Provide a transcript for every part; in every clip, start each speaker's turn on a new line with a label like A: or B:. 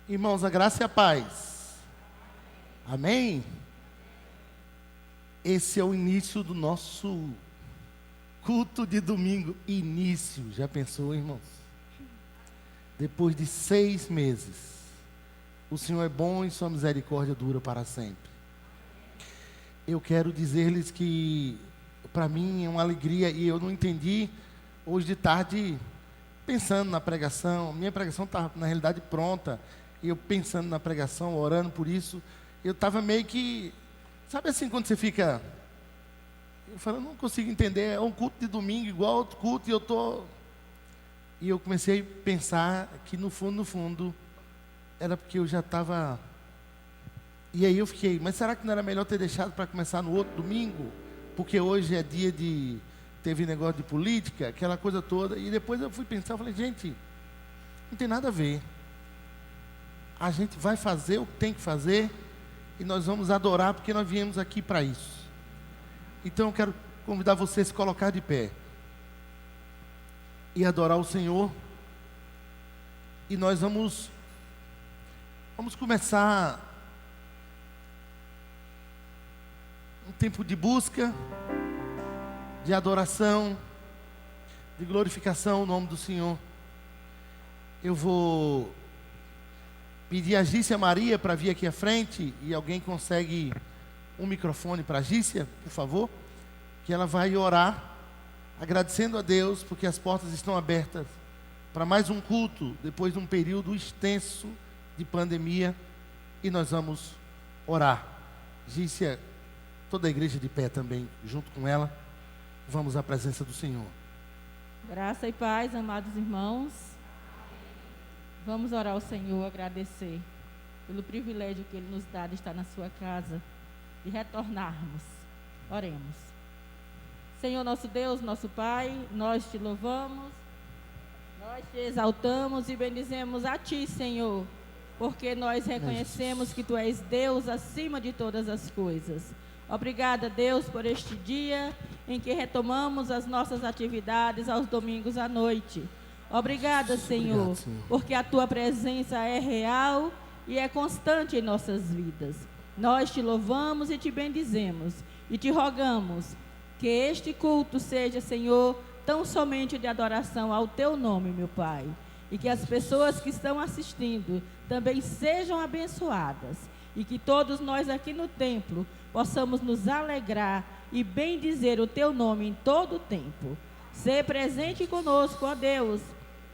A: Irmãos, a graça e a paz. Amém? Esse é o início do nosso culto de domingo. Início, já pensou, irmãos? Depois de 6 meses, o Senhor é bom e sua misericórdia dura para sempre. Eu quero dizer-lhes que, para mim, é uma alegria, e eu não entendi hoje de tarde, pensando na pregação. Minha pregação estava, na realidade, pronta. E eu pensando na pregação, orando por isso, eu estava meio que, sabe assim, quando você fica, eu falo, não consigo entender, é um culto de domingo igual outro culto, e eu comecei a pensar que no fundo, era porque eu já estava, e aí eu fiquei, mas será que não era melhor ter deixado para começar no outro domingo? Porque hoje é dia de, teve negócio de política, aquela coisa toda, e depois eu fui pensar, eu falei, gente, não tem nada a ver. A gente vai fazer o que tem que fazer e nós vamos adorar porque nós viemos aqui para isso. Então eu quero convidar você a se colocar de pé e adorar o Senhor. E nós vamos começar um tempo de busca, de adoração, de glorificação ao nome do Senhor. Eu vou pedir a Gícia Maria para vir aqui à frente, e alguém consegue um microfone para a Gícia, por favor, que ela vai orar, agradecendo a Deus, porque as portas estão abertas para mais um culto, depois de um período extenso de pandemia, e nós vamos orar. Gícia, toda a igreja de pé também, junto com ela, vamos à presença do Senhor.
B: Graça e paz, amados irmãos. Vamos orar ao Senhor, agradecer pelo privilégio que Ele nos dá de estar na sua casa, de retornarmos. Oremos. Senhor nosso Deus, nosso Pai, nós te louvamos, nós te exaltamos e bendizemos a Ti, Senhor, porque nós reconhecemos que Tu és Deus acima de todas as coisas. Obrigada, Deus, por este dia em que retomamos as nossas atividades aos domingos à noite. Obrigada, Senhor,
A: Obrigado, Senhor,
B: porque a Tua presença é real e é constante em nossas vidas. Nós te louvamos e te bendizemos e te rogamos que este culto seja, Senhor, tão somente de adoração ao Teu nome, meu Pai, e que as pessoas que estão assistindo também sejam abençoadas e que todos nós aqui no templo possamos nos alegrar e bendizer o Teu nome em todo o tempo. Ser presente conosco, ó Deus,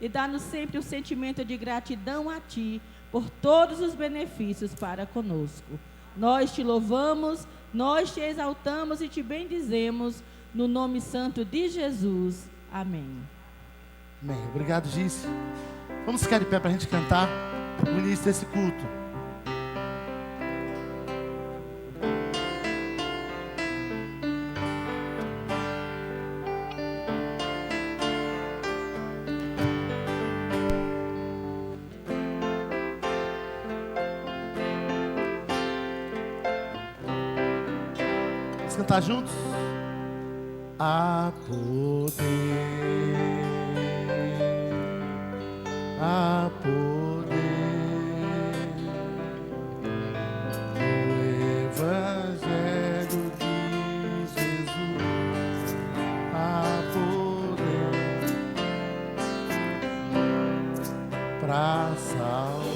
B: e dá-nos sempre o sentimento de gratidão a Ti por todos os benefícios para conosco. Nós te louvamos, nós te exaltamos e te bendizemos no nome santo de Jesus. Amém.
A: Amém. Obrigado, Gícia. Vamos ficar de pé para a gente cantar o início desse culto. Vamos cantar juntos? Há poder, há poder no Evangelho de Jesus, há poder para salvar.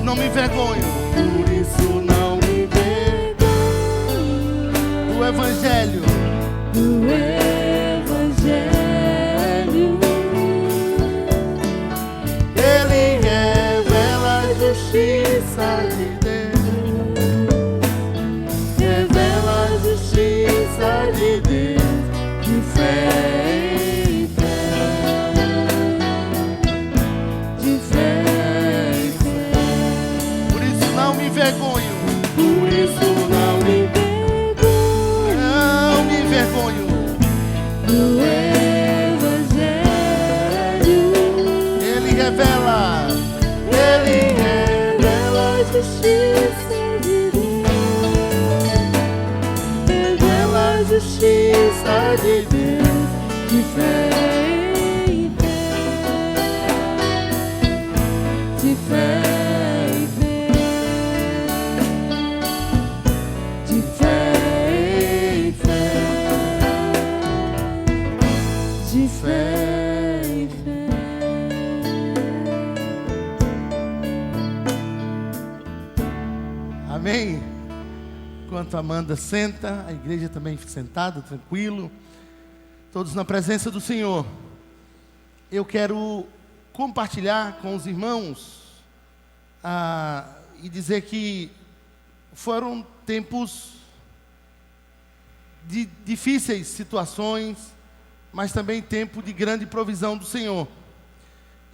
A: não me envergonho. Por isso não me envergonho do Evangelho.
C: Do Evangelho.
A: Ele revela a justiça de Deus. Revela a justiça de Deus. De fé em fé. De fé em fé. Por isso não me envergonho. Por isso não me envergonho. Não me envergonho
C: Do Evangelho.
A: Ele revela
C: Revela a justiça de Deus. Revela a justiça de Deus. De fé em fé. De fé em fé. De fé em fé. De fé em fé.
A: Amém? Enquanto a Amanda senta, a igreja também fica sentada, tranquilo, todos na presença do Senhor. Eu quero compartilhar com os irmãos e dizer que foram tempos de difíceis situações, mas também tempo de grande provisão do Senhor.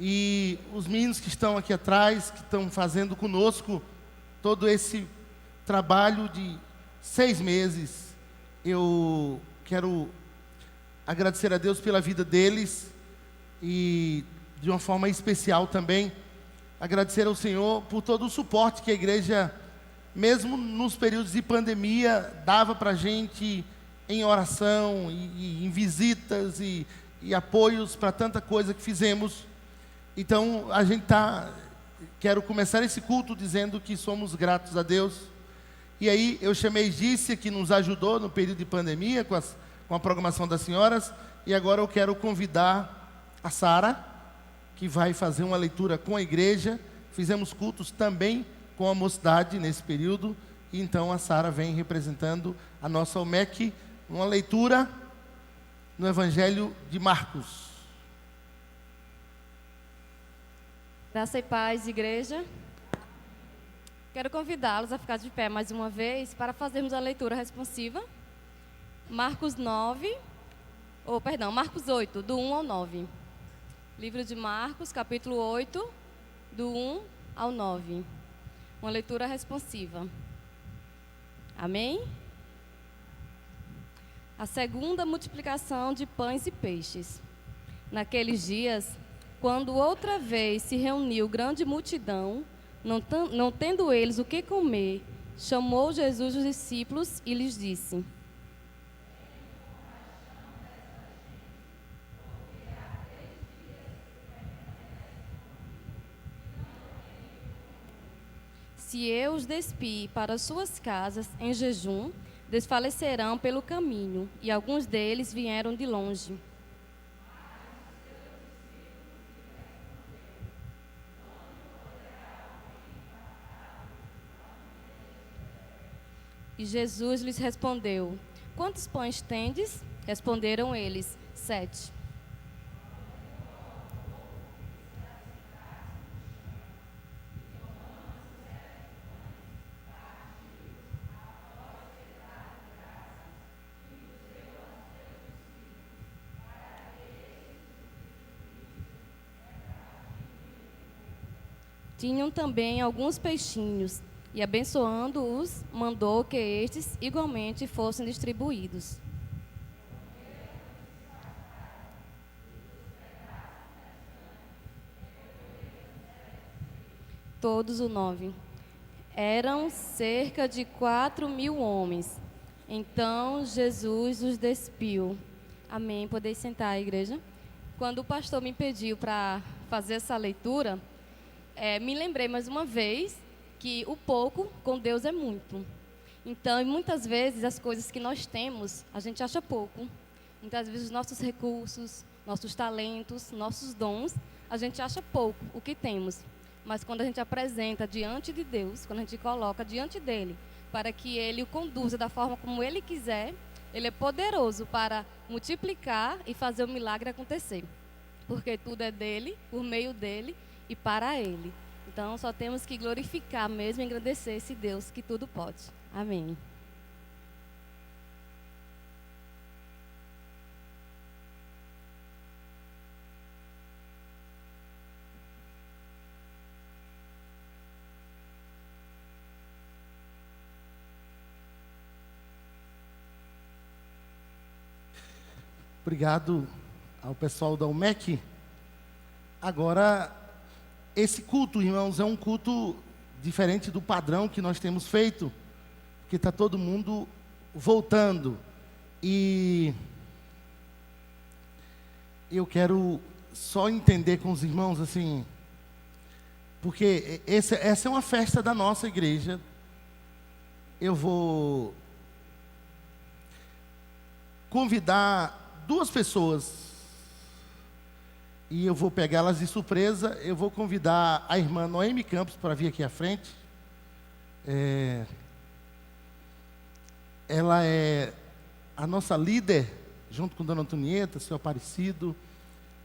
A: E os meninos que estão aqui atrás, que estão fazendo conosco todo esse trabalho de 6 meses, eu quero agradecer a Deus pela vida deles e de uma forma especial também agradecer ao Senhor por todo o suporte que a igreja, mesmo nos períodos de pandemia, dava para a gente em oração e em visitas e apoios para tanta coisa que fizemos. Então a gente quero começar esse culto dizendo que somos gratos a Deus. E aí eu chamei Gícia, que nos ajudou no período de pandemia com a programação das senhoras. E agora eu quero convidar a Sara, que vai fazer uma leitura com a igreja. Fizemos cultos também com a mocidade nesse período. E então a Sara vem representando a nossa OMEC, uma leitura no Evangelho de Marcos.
D: Graça e paz, igreja. Quero convidá-los a ficar de pé mais uma vez para fazermos a leitura responsiva. Marcos 8, do 1 ao 9. Livro de Marcos, capítulo 8, do 1 ao 9. Uma leitura responsiva. Amém? A segunda multiplicação de pães e peixes. Naqueles dias, quando outra vez se reuniu grande multidão, não tendo eles o que comer, chamou Jesus os discípulos e lhes disse: se eu os despi para suas casas em jejum, desfalecerão pelo caminho, e alguns deles vieram de longe. E Jesus lhes respondeu: quantos pães tendes? Responderam eles: 7. Tinham também alguns peixinhos, e abençoando-os, mandou que estes igualmente fossem distribuídos. Todos o 9. Eram cerca de 4.000 homens. Então Jesus os despiu. Amém. Podeis sentar, igreja. Quando o pastor me pediu para fazer essa leitura, me lembrei mais uma vez que o pouco com Deus é muito. Então, muitas vezes, as coisas que nós temos, a gente acha pouco. Muitas vezes, os nossos recursos, nossos talentos, nossos dons, a gente acha pouco o que temos. mas quando a gente apresenta diante de Deus, quando a gente coloca diante dele, para que ele o conduza da forma como ele quiser, ele é poderoso para multiplicar e fazer o milagre acontecer. Porque tudo é dele, por meio dele e para ele. Então, só temos que glorificar mesmo e agradecer esse Deus que tudo pode. Amém.
A: Obrigado ao pessoal da UMEC. Agora, esse culto, irmãos, é um culto diferente do padrão que nós temos feito, porque está todo mundo voltando. E eu quero só entender com os irmãos, assim, porque essa é uma festa da nossa igreja. Eu vou convidar 2 pessoas, e eu vou pegá-las de surpresa. Eu vou convidar a irmã Noemi Campos para vir aqui à frente. Ela é a nossa líder, junto com Dona Antonieta, seu Aparecido,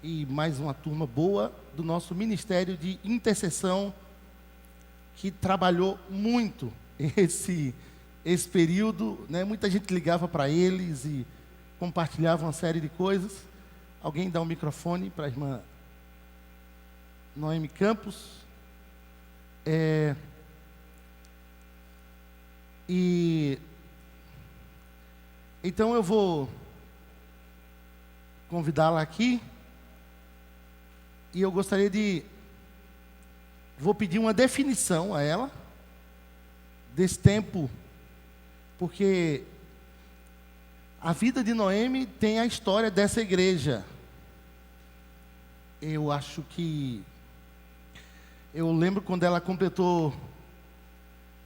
A: e mais uma turma boa do nosso Ministério de Intercessão, que trabalhou muito esse período, né? Muita gente ligava para eles e compartilhava uma série de coisas. Alguém dá um microfone para a irmã Noemi Campos. Então eu vou convidá-la aqui. E eu gostaria vou pedir uma definição a ela desse tempo, porque a vida de Noemi tem a história dessa igreja. Eu acho que... Eu lembro quando ela completou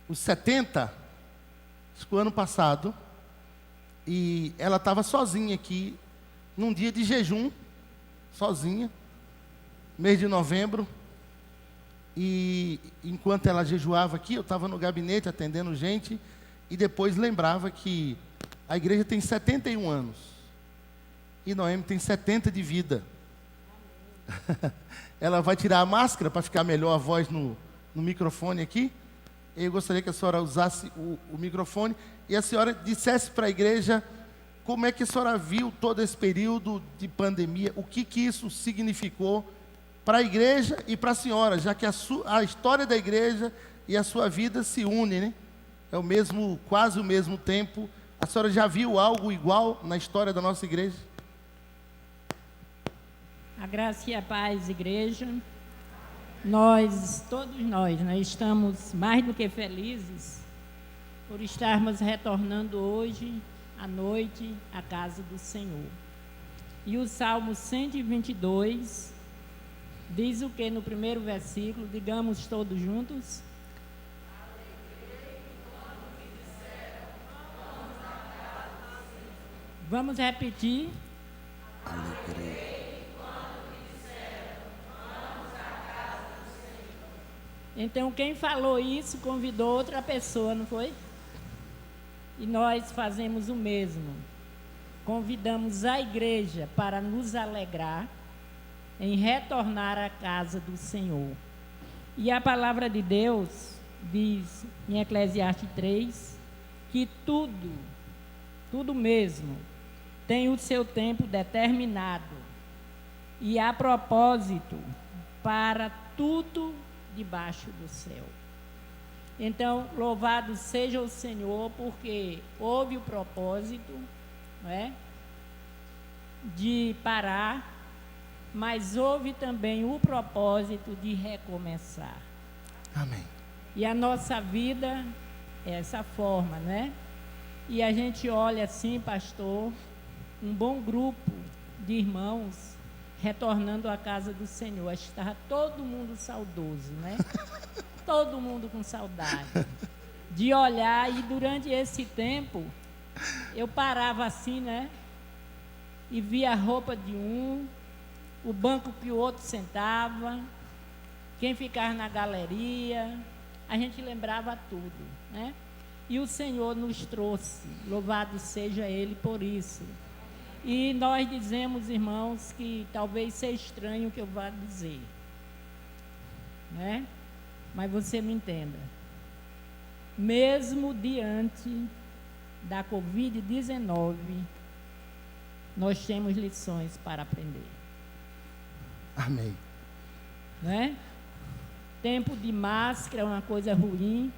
A: os 70, acho que o ano passado, e ela estava sozinha aqui, num dia de jejum, sozinha, mês de novembro, e enquanto ela jejuava aqui, eu estava no gabinete atendendo gente, e depois lembrava que a igreja tem 71 anos. E Noemi tem 70 de vida. Ela vai tirar a máscara para ficar melhor a voz no microfone aqui. Eu gostaria que a senhora usasse o microfone e a senhora dissesse para a igreja como é que a senhora viu todo esse período de pandemia, o que isso significou para a igreja e para a senhora, já que a história da igreja e a sua vida se unem, né? É quase o mesmo tempo. A senhora já viu algo igual na história da nossa igreja?
B: A graça e a paz, igreja. Todos nós, estamos mais do que felizes por estarmos retornando hoje à noite à casa do Senhor. E o Salmo 122 diz o que no primeiro versículo? Digamos todos juntos. Vamos repetir. Então, quem falou isso convidou outra pessoa, não foi? E nós fazemos o mesmo. Convidamos a igreja para nos alegrar em retornar à casa do Senhor. E a palavra de Deus diz em Eclesiastes 3 que tudo mesmo, tem o seu tempo determinado e há propósito para tudo debaixo do céu. Então, louvado seja o Senhor, porque houve o propósito, não é, de parar, mas houve também o propósito de recomeçar.
A: Amém.
B: E a nossa vida é essa forma, né? E a gente olha assim, pastor, um bom grupo de irmãos retornando à casa do Senhor. Acho que estava todo mundo saudoso, né? Todo mundo com saudade de olhar. E durante esse tempo eu parava assim, né? E via a roupa de um, o banco que o outro sentava,
E: quem ficava na galeria, a gente lembrava tudo, né? E o Senhor nos trouxe, louvado seja Ele por isso. E nós dizemos, irmãos, que talvez seja estranho o que eu vá dizer, né? Mas você me entenda. Mesmo diante da Covid-19, nós temos lições para aprender.
A: Amém.
E: Né? Tempo de máscara é uma coisa ruim,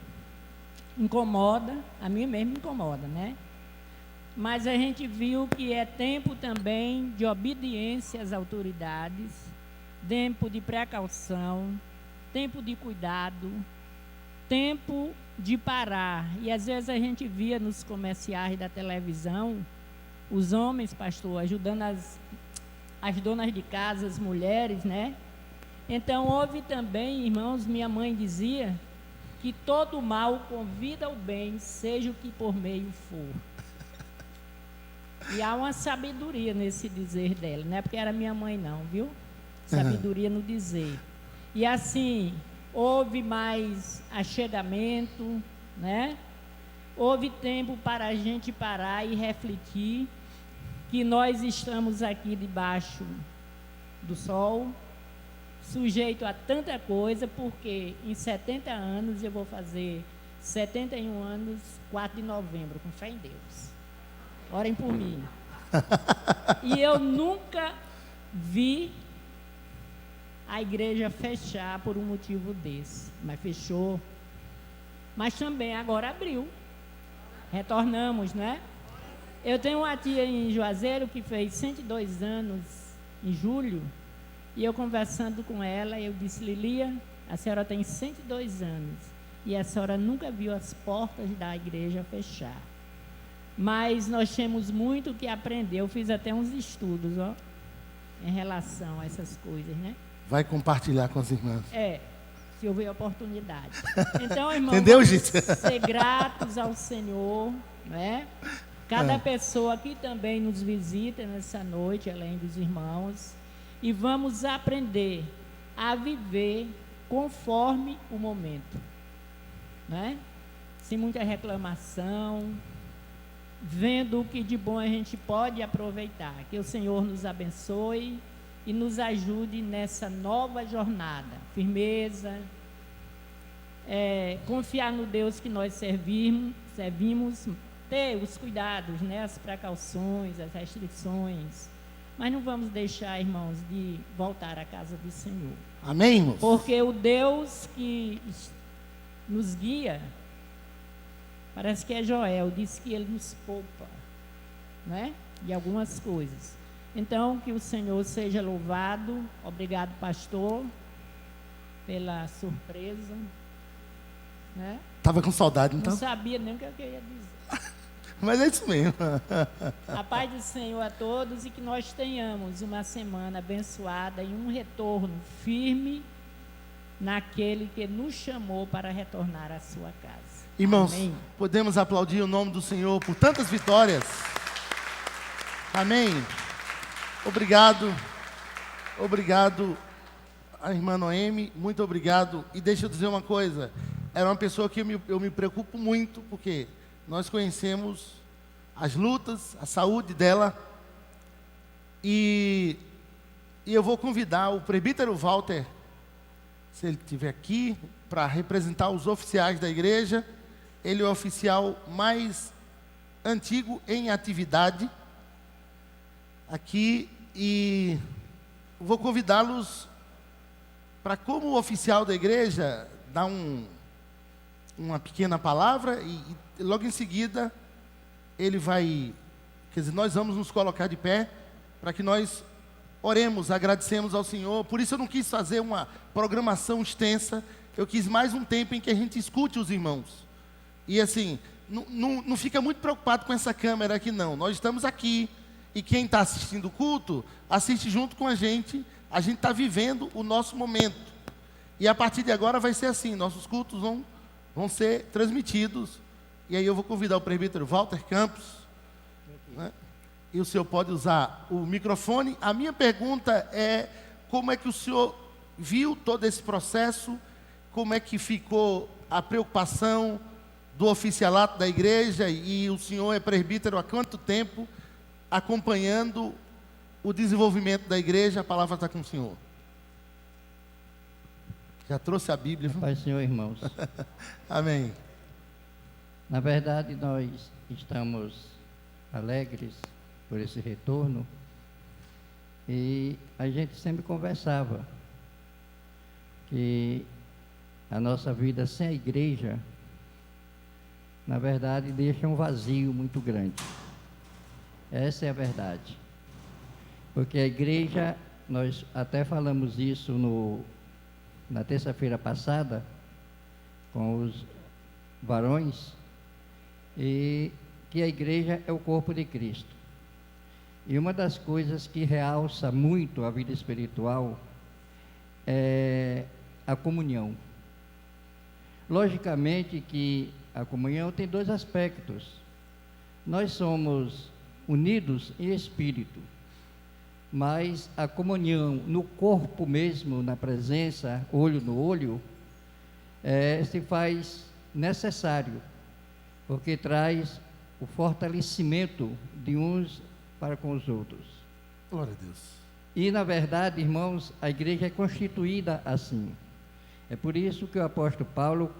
E: incomoda, a mim mesmo incomoda, né? Mas a gente viu que é tempo também de obediência às autoridades, tempo de precaução, tempo de cuidado, tempo de parar. E às vezes a gente via nos comerciais da televisão os homens, pastor, ajudando as donas de casa, as mulheres, né? Então houve também, irmãos, minha mãe dizia que todo mal convida ao bem, seja o que por meio for. E há uma sabedoria nesse dizer dela, não é porque era minha mãe não, viu? Sabedoria no dizer. E assim, houve mais achegamento, né? Houve tempo para a gente parar e refletir que nós estamos aqui debaixo do sol, sujeito a tanta coisa, porque em 70 anos eu vou fazer 71 anos, 4 de novembro, com fé em Deus. Orem por mim. E eu nunca vi a igreja fechar por um motivo desse, mas fechou. Mas também agora abriu. Retornamos, né? Eu tenho uma tia em Juazeiro que fez 102 anos em julho, e eu conversando com ela, eu disse: Lilia, a senhora tem 102 anos e a senhora nunca viu as portas da igreja fechar. Mas nós temos muito que aprender. Eu fiz até uns estudos, ó, em relação a essas coisas, né?
A: Vai compartilhar com as irmãs.
E: Se houver oportunidade. Então, irmãos,
A: entendeu,
E: vamos
A: gente?
E: ser gratos ao Senhor, né? Cada pessoa aqui também nos visita nessa noite, além dos irmãos, e vamos aprender a viver conforme o momento, né? Sem muita reclamação, vendo o que de bom a gente pode aproveitar. Que o Senhor nos abençoe e nos ajude nessa nova jornada. Firmeza, confiar no Deus que nós servimos, ter os cuidados, né, as precauções, as restrições, mas não vamos deixar, irmãos, de voltar à casa do Senhor.
A: Amém, irmãos?
E: Porque o Deus que nos guia, parece que é Joel, diz que Ele nos poupa, né, de algumas coisas. Então, que o Senhor seja louvado. Obrigado, pastor, pela surpresa, né?
A: Estava com saudade, então?
E: Não sabia nem o que eu ia dizer.
A: Mas é isso mesmo.
E: A paz do Senhor a todos e que nós tenhamos uma semana abençoada e um retorno firme naquele que nos chamou para retornar à sua casa.
A: Irmãos,
E: Amém.
A: podemos aplaudir o nome do Senhor por tantas vitórias. Amém. Obrigado. Obrigado a irmã Noemi, muito obrigado. E deixa eu dizer uma coisa, era uma pessoa que eu me preocupo muito, porque nós conhecemos as lutas, a saúde dela. E eu vou convidar o presbítero Walter, se ele estiver aqui, para representar os oficiais da igreja. Ele é o oficial mais antigo em atividade aqui, e vou convidá-los para, como oficial da igreja, dar uma pequena palavra e logo em seguida ele vai, quer dizer, nós vamos nos colocar de pé para que nós oremos, agradecemos ao Senhor. Por isso eu não quis fazer uma programação extensa, eu quis mais um tempo em que a gente escute os irmãos. E assim, não fica muito preocupado com essa câmera aqui não, nós estamos aqui, e quem está assistindo o culto, assiste junto com a gente está vivendo o nosso momento. E a partir de agora vai ser assim, nossos cultos vão ser transmitidos. E aí eu vou convidar o presbítero Walter Campos, né? E o senhor pode usar o microfone. A minha pergunta é, como é que o senhor viu todo esse processo, como é que ficou a preocupação do oficialato da igreja, e o senhor é presbítero há quanto tempo, acompanhando o desenvolvimento da igreja? A palavra está com o senhor. Já trouxe a Bíblia, viu?
F: Pai, Senhor, irmãos.
A: Amém.
F: Na verdade, nós estamos alegres por esse retorno, e a gente sempre conversava que a nossa vida sem a igreja, na verdade, deixa um vazio muito grande. Essa é a verdade. Porque a igreja, nós até falamos isso na terça-feira passada, com os varões, e que a igreja é o corpo de Cristo. E uma das coisas que realça muito a vida espiritual é a comunhão. Logicamente que a comunhão tem dois aspectos. Nós somos unidos em espírito, mas a comunhão no corpo mesmo, na presença, olho no olho, se faz necessário, porque traz o fortalecimento de uns para com os outros.
A: Glória a Deus.
F: E, na verdade, irmãos, a igreja é constituída assim. É por isso que o apóstolo Paulo,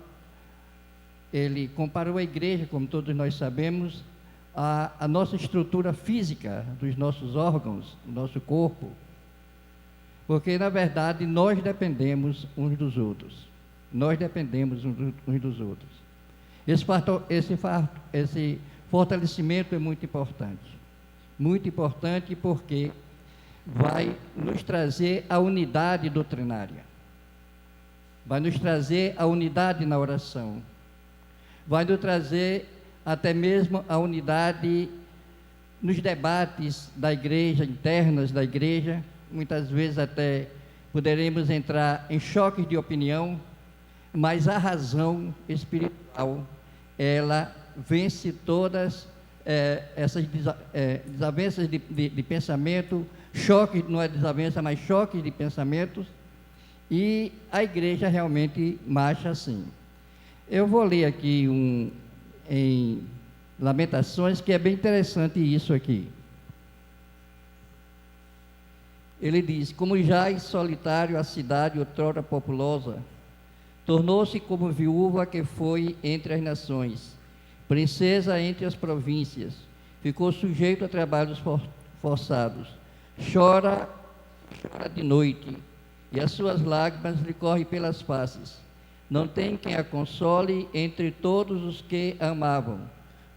F: ele comparou a igreja, como todos nós sabemos, a nossa estrutura física dos nossos órgãos, do nosso corpo. Porque, na verdade, nós dependemos uns dos outros. Nós dependemos uns dos outros. Esse fortalecimento é muito importante. Muito importante porque vai nos trazer a unidade doutrinária. Vai nos trazer a unidade na oração. Vai nos trazer até mesmo a unidade nos debates da igreja, internas da igreja. Muitas vezes até poderemos entrar em choques de opinião, mas a razão espiritual, ela vence todas essas desavenças de pensamento, choques, não é desavença, mas choques de pensamentos, e a igreja realmente marcha assim. Eu vou ler aqui em Lamentações, que é bem interessante isso aqui. Ele diz: como jaz solitário a cidade outrora populosa, tornou-se como viúva que foi entre as nações, princesa entre as províncias, ficou sujeito a trabalhos forçados, chora de noite, e as suas lágrimas lhe correm pelas faces. Não tem quem a console entre todos os que a amavam.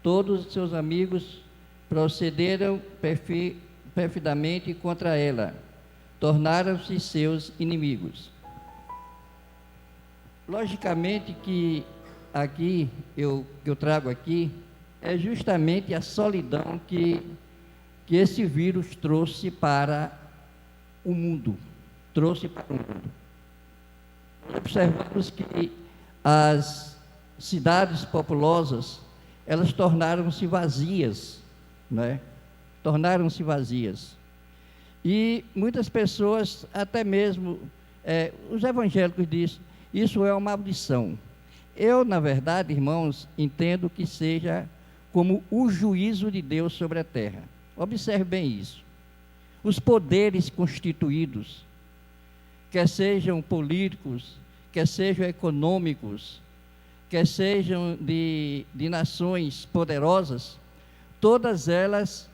F: Todos os seus amigos procederam perfidamente contra ela, tornaram-se seus inimigos. Logicamente que aqui, eu trago aqui, é justamente a solidão que esse vírus trouxe para o mundo. Observamos que as cidades populosas, elas tornaram-se vazias, né? Tornaram-se vazias. E muitas pessoas, até mesmo, os evangélicos dizem, isso é uma maldição. Eu, na verdade, irmãos, entendo que seja como o juízo de Deus sobre a terra. Observe bem isso. Os poderes constituídos, quer sejam políticos, quer sejam econômicos, quer sejam de nações poderosas, todas elas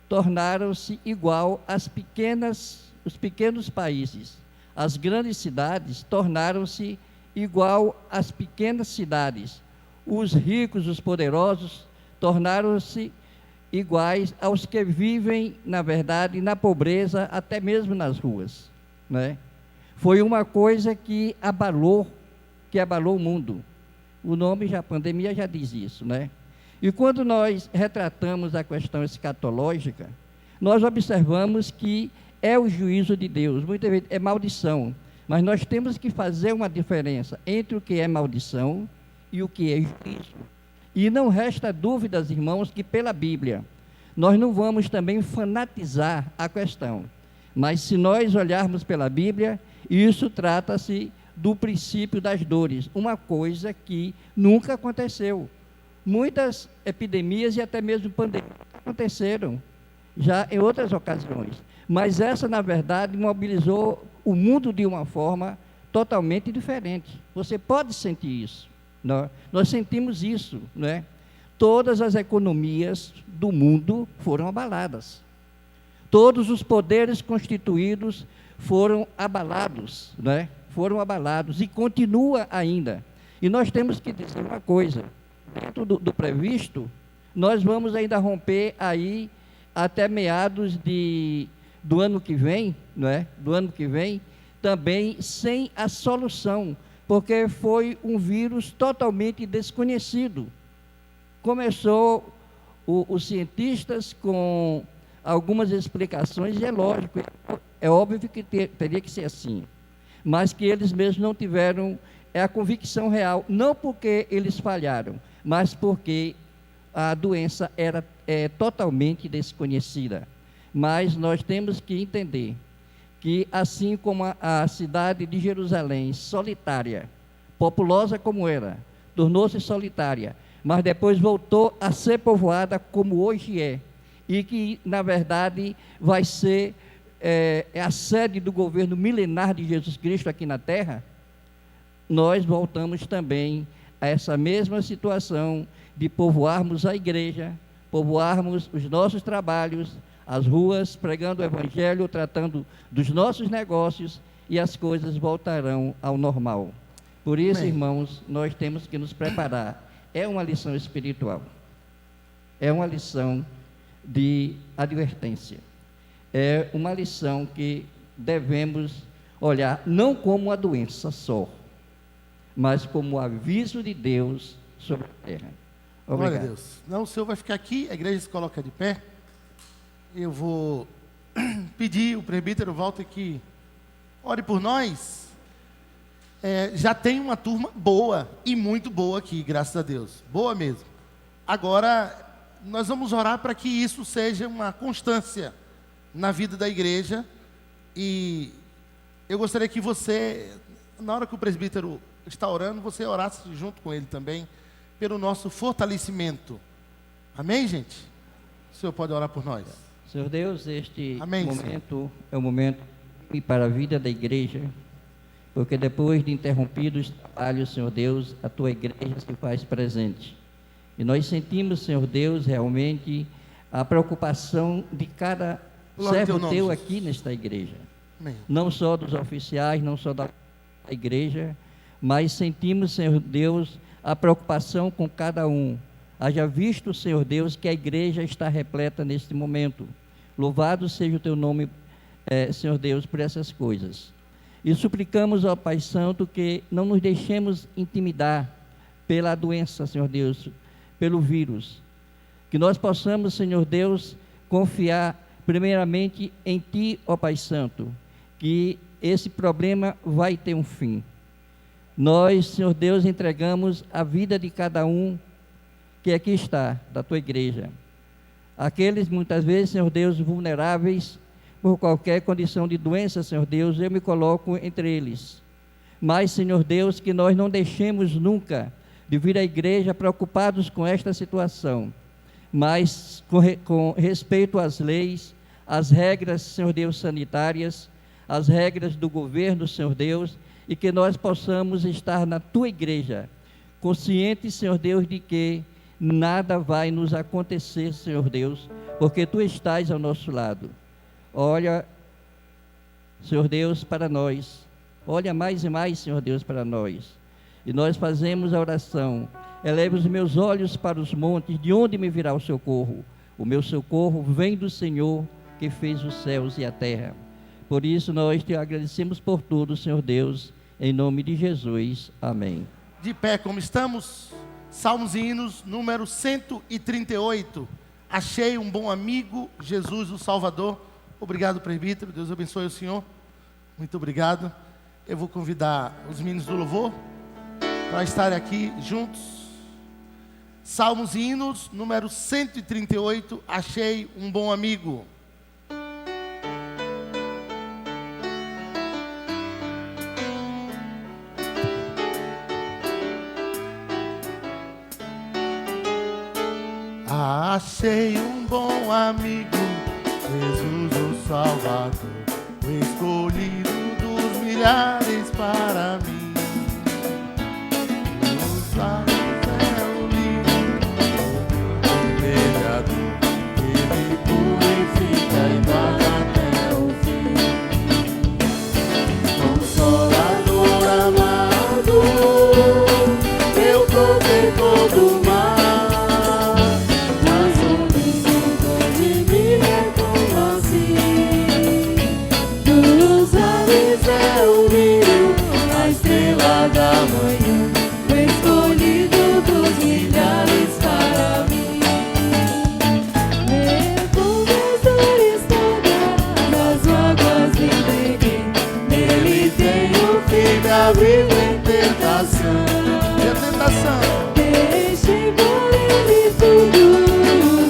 F: tornaram-se igual os pequenos países. As grandes cidades tornaram-se igual às pequenas cidades. Os ricos, os poderosos, tornaram-se iguais aos que vivem, na verdade, na pobreza, até mesmo nas ruas, né? Foi uma coisa que abalou o mundo. O nome, a pandemia já diz isso, né? E quando nós retratamos a questão escatológica, nós observamos que é o juízo de Deus, muitas vezes é maldição, mas nós temos que fazer uma diferença entre o que é maldição e o que é juízo. E não resta dúvidas, irmãos, que pela Bíblia, nós não vamos também fanatizar a questão, mas se nós olharmos pela Bíblia, Isso trata-se do princípio das dores, uma coisa que nunca aconteceu. Muitas epidemias e até mesmo pandemias aconteceram já em outras ocasiões, mas essa, na verdade, mobilizou o mundo de uma forma totalmente diferente. Você pode sentir isso. Nós sentimos isso, né? Todas as economias do mundo foram abaladas. Todos os poderes constituídos foram abalados, né? Foram abalados e continua ainda. E nós temos que dizer uma coisa, dentro do previsto, nós vamos ainda romper aí até meados do ano que vem, né? Do ano que vem, também sem a solução, porque foi um vírus totalmente desconhecido. Começou os cientistas com algumas explicações, e é lógico, é óbvio que teria que ser assim, mas que eles mesmos não tiveram a convicção real, não porque eles falharam, mas porque a doença era totalmente desconhecida. Mas nós temos que entender que, assim como a cidade de Jerusalém, solitária, populosa como era, tornou-se solitária, mas depois voltou a ser povoada como hoje é, e que, na verdade, vai ser a sede do governo milenar de Jesus Cristo aqui na Terra, nós voltamos também a essa mesma situação de povoarmos a igreja, povoarmos os nossos trabalhos, as ruas, pregando o Evangelho, tratando dos nossos negócios, e as coisas voltarão ao normal. Por isso,
A: Amém.
F: irmãos, nós temos que nos preparar. É uma lição espiritual, é uma lição de advertência, é uma lição que devemos olhar não como uma doença só, mas como um aviso de Deus sobre a terra. Obrigado.
A: Glória a Deus. Não, o senhor vai ficar aqui, a igreja se coloca de pé. Eu vou pedir o presbítero Walter que ore por nós. Já tem uma turma boa, e muito boa aqui, graças a Deus. Boa mesmo. Agora, nós vamos orar para que isso seja uma constância na vida da igreja. E eu gostaria que você, na hora que o presbítero está orando, você orasse junto com ele também, pelo nosso fortalecimento. Amém, gente? O senhor pode orar por nós?
F: Senhor Deus, este
A: Amém,
F: momento é um momento para a vida da igreja, porque depois de interrompidos os trabalhos, Senhor Deus, a tua igreja se faz presente. E nós sentimos, Senhor Deus, realmente a preocupação de cada
A: Glória ao
F: servo
A: teu nome,
F: teu
A: Jesus.
F: aqui nesta igreja.
A: Amém.
F: Não só dos oficiais, não só da igreja, mas sentimos, Senhor Deus, a preocupação com cada um. Haja visto, Senhor Deus, que a igreja está repleta neste momento. Louvado seja o teu nome, Senhor Deus, por essas coisas. E suplicamos ao Pai Santo que não nos deixemos intimidar pela doença, Senhor Deus, pelo vírus. Que nós possamos, Senhor Deus, confiar primeiramente em Ti, ó Pai Santo, que esse problema vai ter um fim. Nós, Senhor Deus, entregamos a vida de cada um que aqui está, da Tua igreja. Aqueles, muitas vezes, Senhor Deus, vulneráveis por qualquer condição de doença, Senhor Deus, eu me coloco entre eles. Mas, Senhor Deus, que nós não deixemos nunca de vir à igreja preocupados com esta situação, mas com respeito às leis, às regras, Senhor Deus, sanitárias, às regras do governo, Senhor Deus, e que nós possamos estar na Tua igreja, conscientes, Senhor Deus, de que nada vai nos acontecer, Senhor Deus, porque Tu estás ao nosso lado. Olha, Senhor Deus, para nós. Olha mais e mais, Senhor Deus, para nós. E nós fazemos a oração. Eleve os meus olhos para os montes, de onde me virá o socorro? O meu socorro vem do Senhor, que fez os céus e a terra. Por isso nós Te agradecemos por tudo, Senhor Deus, em nome de Jesus. Amém.
A: De pé como estamos, Salmos e Hinos, número 138. Achei um bom amigo, Jesus o Salvador. Obrigado, presbítero, Deus abençoe o senhor. Muito obrigado. Eu vou convidar os meninos do louvor para estarem aqui juntos. Salmos e Hinos, número 138. Achei um bom amigo. Achei um bom amigo, Jesus o Salvador, o escolhido dos milhares para mim. Os lábios é o livro, o mediador, ele purifica e guarda até o fim. Consolador amado, meu protetor do mar.
C: Da manhã, o escolhido dos milhares para mim. Levou meus dores todas as águas me entreguei. Nele tenho
A: Firme abrigo em tentação. E a tentação?
C: deixei por ele tudo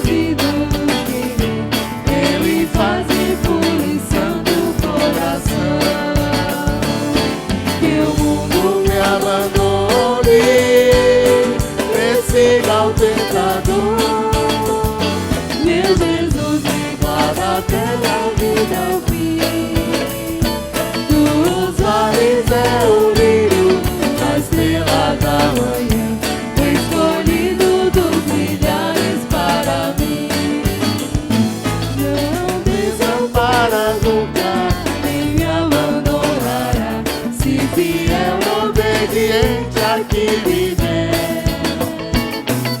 C: e do querer. Ele faz ebulição do coração. Que o mundo
A: Abandone, persiga o tentador.
C: meu Jesus me guarda até a vida ao fim. Dos vales é o brilho, a estrela da manhã, o escolhido dos milhares para mim. Não
A: Desampara nunca,
C: nem me abandonará, se fiel
A: obediente a que me der.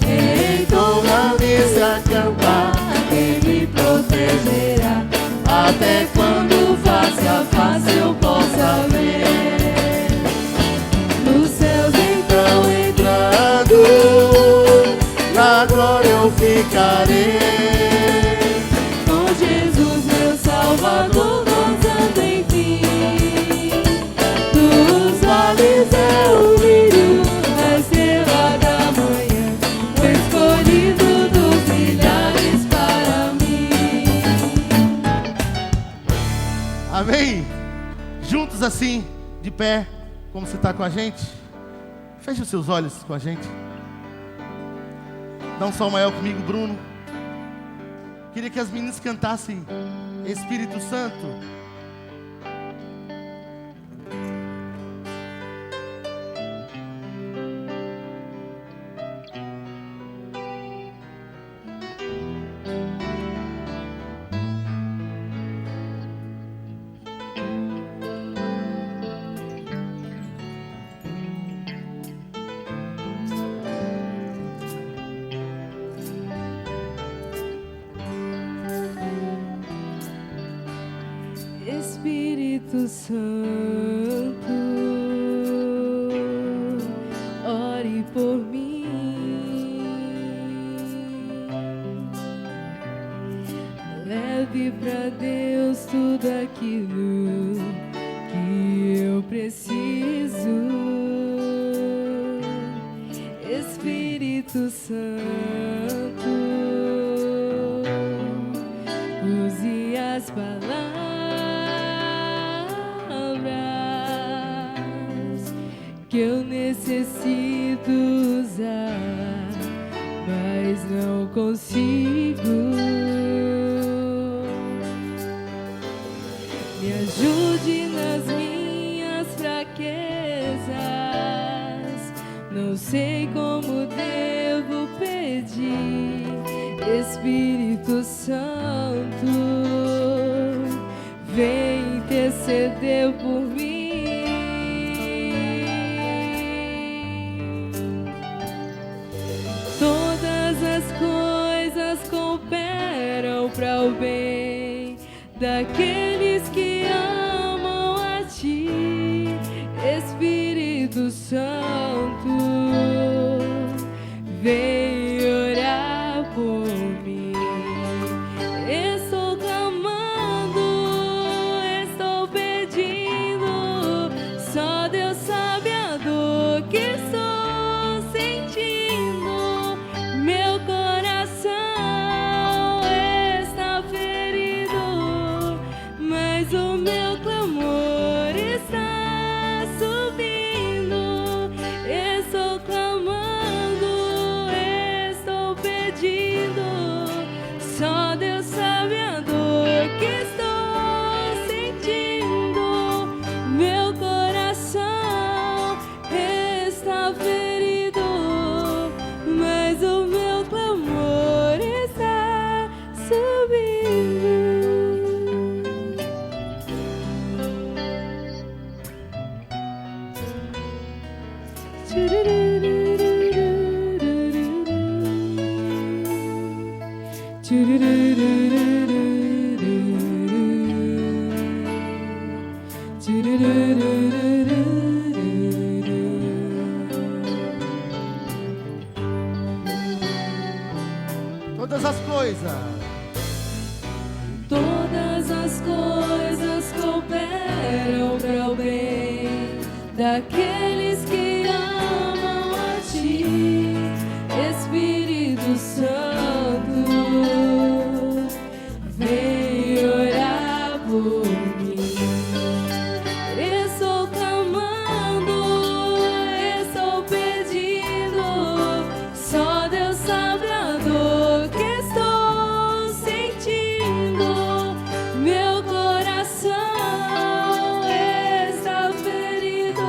C: em torno-me se acampar, ele me protegerá, até quando face a face eu possa ver. Nos céus então
A: Entrando, na glória eu ficarei.
C: com Jesus meu Salvador, gozando enfim. Dos vales é o brilho, a estrela da manhã, o escolhido dos milhares para mim.
A: Amém? Juntos assim, de pé, como você está com a gente. Feche os seus olhos com a gente. Dá um sol maior comigo, Bruno. Queria que as meninas cantassem Espírito Santo.
C: Espírito Santo, ore por mim. Leve pra Deus tudo aquilo que eu preciso. Espírito Santo, use as palavras que eu necessito usar, mas não consigo. Me ajude nas minhas fraquezas, não sei como devo pedir. Espírito Santo, vem interceder por mim. Todas as coisas cooperam para o bem daqueles que amam a ti. Espírito Santo, vem orar por mim. Estou clamando, estou pedindo, só Deus sabe a dor que estou sentindo. Meu coração está ferido, mas o meu clamor está subindo. Estou clamando,
A: Todas as coisas.
C: Todas as coisas cooperam para o bem daqueles que amam a Ti, Espírito Santo, vem orar por mim. Estou clamando, estou pedindo, só Deus sabe a dor que estou sentindo. Meu coração está ferido,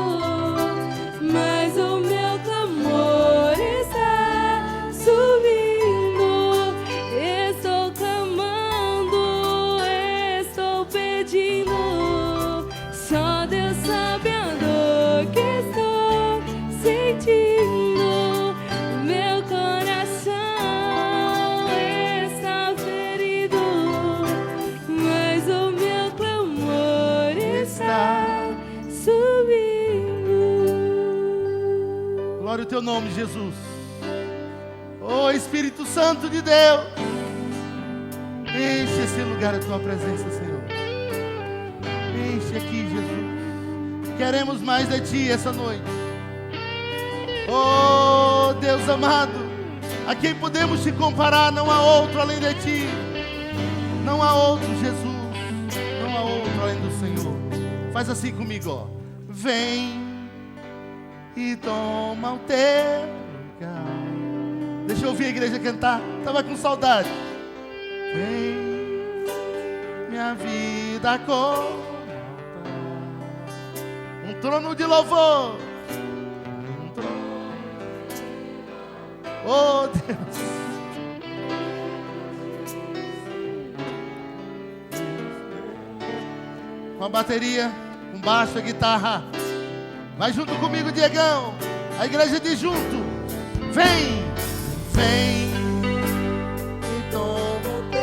C: mas o meu clamor está subindo. Estou clamando, estou pedindo, só Deus sabe a dor que estou sentindo. Meu coração está ferido, mas o meu clamor está subindo.
A: Glória ao teu nome, Jesus. Oh, Espírito Santo de Deus, enche esse lugar a tua presença, Senhor. Enche aqui, Jesus. Queremos mais de ti essa noite. Oh, Deus amado, a quem podemos te comparar? Não há outro além de ti. Não há outro, Jesus. Não há outro além do Senhor. Faz assim comigo, ó. Vem e toma o teu lugar. Deixa eu ouvir a igreja cantar. Tava com saudade. Vem, minha vida conta. Um trono de louvor. Um trono. Oh, Deus. Com a bateria, com baixo, a guitarra. Vai junto comigo, Diegão. A igreja diz junto. Vem, vem e toma o teu.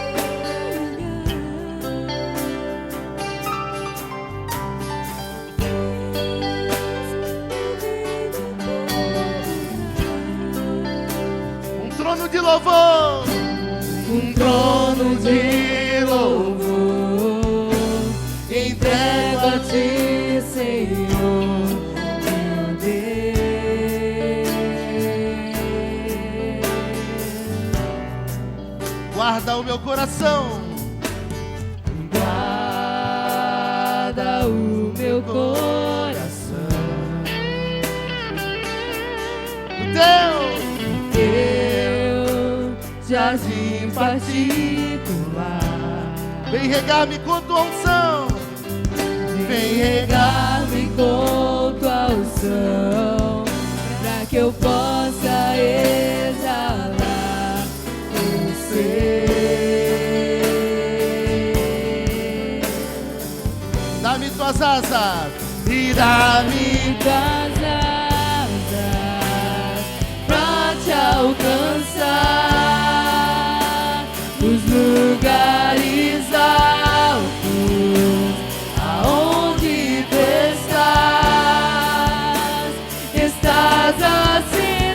A: Um trono de louvor.
C: Um trono de louvor entrego a Ti, Senhor, meu Deus.
A: Guarda o meu coração.
C: Guarda o meu coração,
A: Teu
C: jardim particular.
A: vem regar-me com tua unção.
C: Vem regar-me com tua unção, pra que eu possa exalar o ser.
A: Dá-me tuas asas e dá-me
C: Tuas asas pra te alcançar os lugares altos, aonde tu estás assentado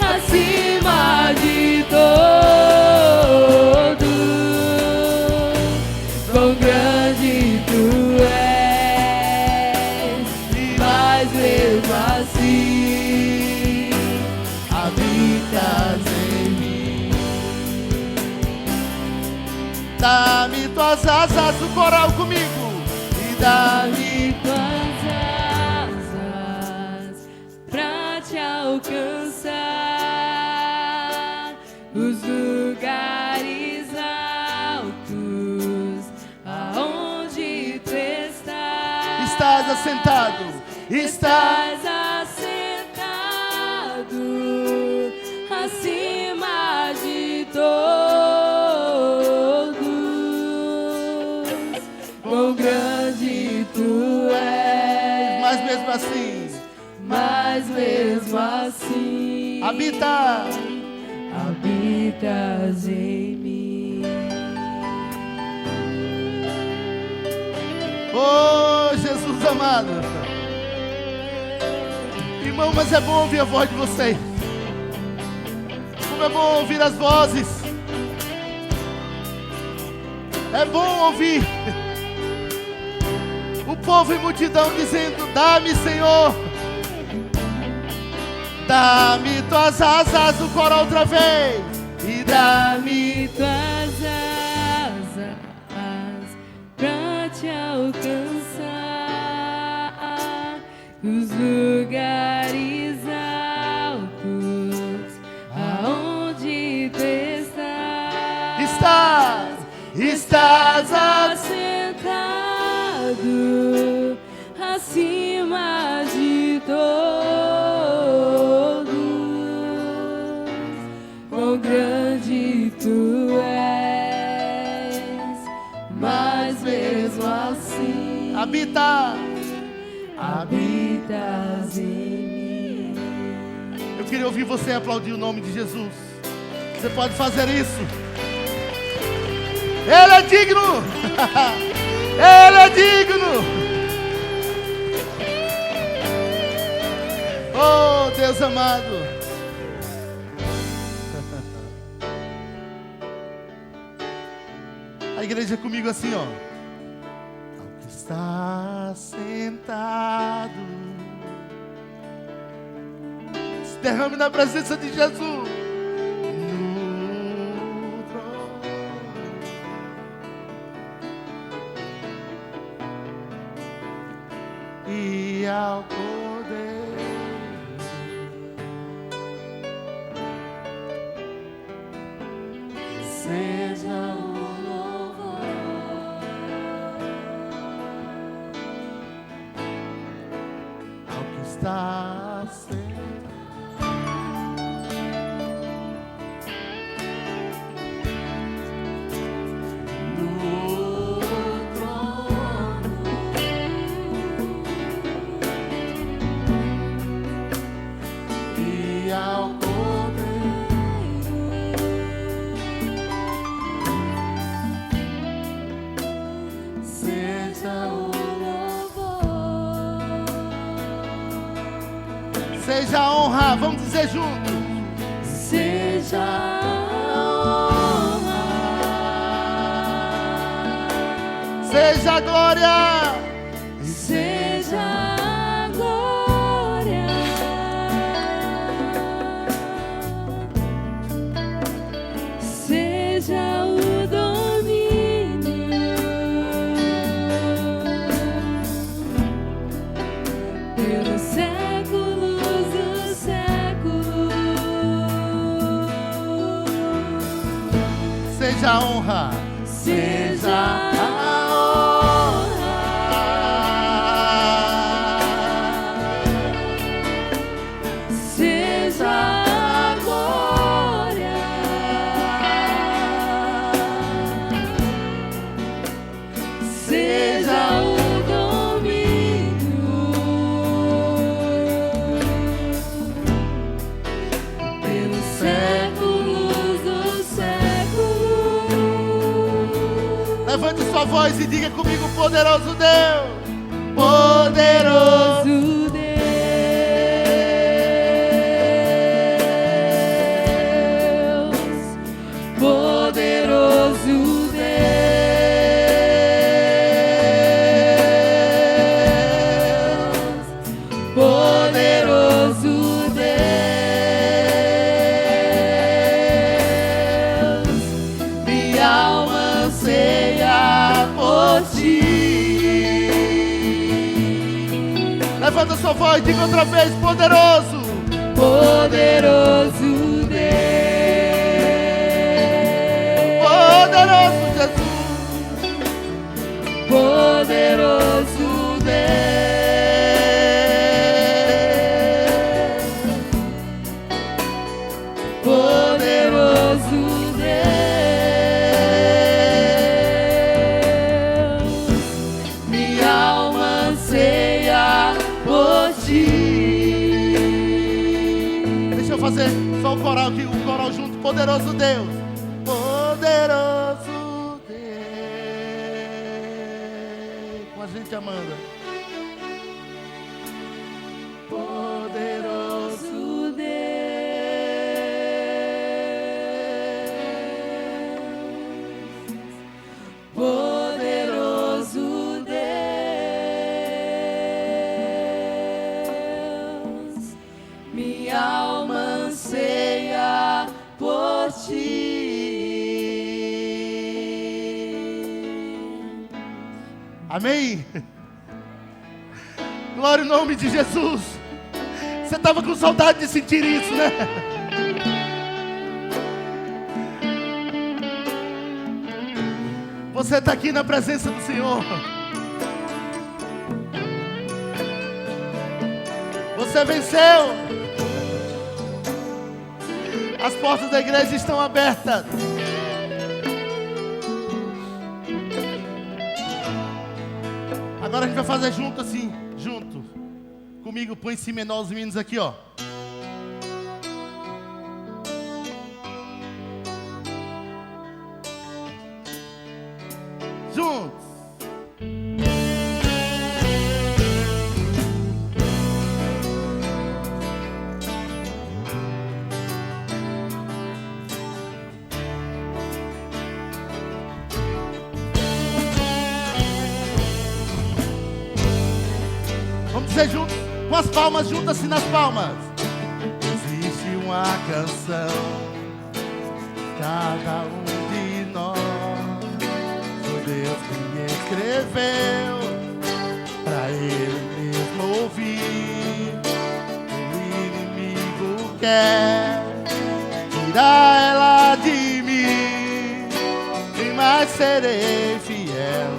C: acima de todos. Quão grande tu és, mas mesmo assim habitas em mim.
A: Dá-me tuas asas, o coral comigo. E dá-me
C: Tuas asas pra te alcançar os lugares altos, aonde tu
A: estás assentado.
C: estás assentado acima de todos. Quão grande tu és,
A: Mas mesmo assim
C: habita habitas em mim.
A: Oh, Jesus amado. Irmão, mas é bom ouvir a voz de vocês. Como é bom ouvir as vozes. É bom ouvir o povo em multidão dizendo: dá-me, Senhor, dá-me tuas asas. O coro outra vez. E
C: Dá-me tuas asas pra te alcançar os lugares altos aonde tu estás assentado acima de todos. Quão grande tu és, mas mesmo assim
A: habita.
C: habitas em mim.
A: Eu queria ouvir você aplaudir o nome de Jesus. Você pode fazer isso. Ele é digno. Ele é digno. Oh, Deus amado. A igreja comigo assim, ó. Ao que está sentado, se derrame na presença de Jesus. No trono. E ao poder. Seja o louvor ao que está no trono e ao poder. Seja o louvor, seja a honra, vamos dizer juntos.
C: Seja a honra,
A: Seja a glória,
C: seja a glória, seja o domínio pelos séculos dos séculos.
A: seja a honra,
C: Seja a seja a glória, seja o domínio pelos séculos dos séculos.
A: levante sua voz e diga comigo: poderoso Deus, poderoso.
C: Poderoso Deus, poderoso Deus, poderoso Deus, minha alma anseia por ti.
A: Levanta sua voz, diga outra vez: poderoso,
C: Poderoso Deus,
A: poderoso Jesus,
C: poderoso Deus, poderoso Deus, minha alma anseia por ti.
A: Deixa eu fazer só o coral aqui, o coral junto poderoso Deus, poderoso Deus. Com a gente, Amanda.
C: Poderoso Deus, poderoso Deus, minha alma anseia por ti.
A: Amém? Glória ao nome de Jesus. Você estava com saudade de sentir isso, né? Você está aqui na presença do Senhor. Você venceu. As portas da igreja estão abertas. Agora a gente vai fazer junto assim, junto. Comigo, põe em si menor os meninos aqui, ó. Juntos. Vamos dizer juntos, com as palmas, juntas-se nas palmas. Existe uma canção, cada um de nós, foi Deus que escreveu, pra Ele mesmo ouvir. O inimigo quer tirar ela de mim, e mais serei fiel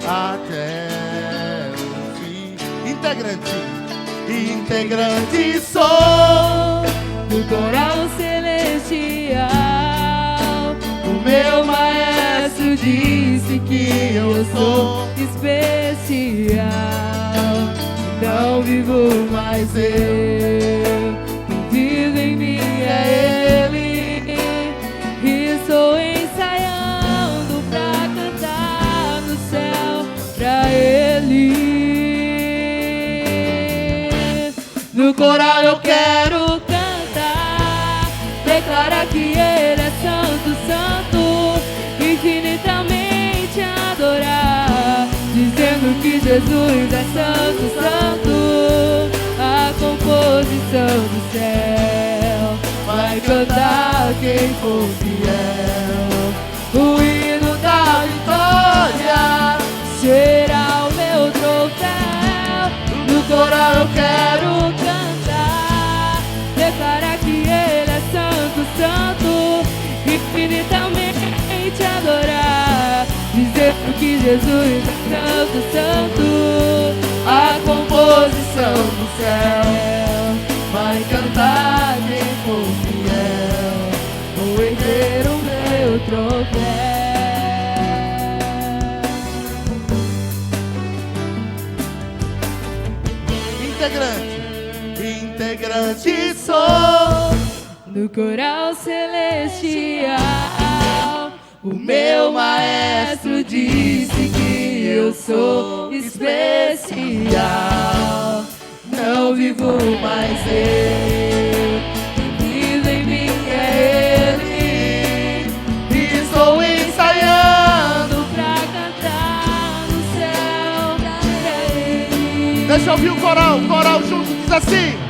A: até o fim. Integrante sou
C: do coral celestial. O meu maestro disse que eu sou especial. Não vivo mais eu, quem vive em mim é Ele. E estou ensaiando pra cantar no céu pra Ele. No coral eu quero cantar, declarar que Ele é santo, santo, infinitamente adorar, dizendo que Jesus é santo, santo, a composição do céu vai cantar quem for fiel. O hino da vitória será o meu troféu. No coral eu quero cantar, declarar que Ele é santo, santo, infinitamente adorar, dizendo que Jesus é santo, santo, a composição do céu vai cantar quem for fiel, vou erguer o meu troféu.
A: Integrante sou
C: no coral celestial. O meu maestro disse que eu sou especial. Não vivo mais eu, quem vive em mim é Ele. E estou ensaiando pra cantar no céu pra Ele.
A: Deixa eu ouvir o coral junto, diz assim.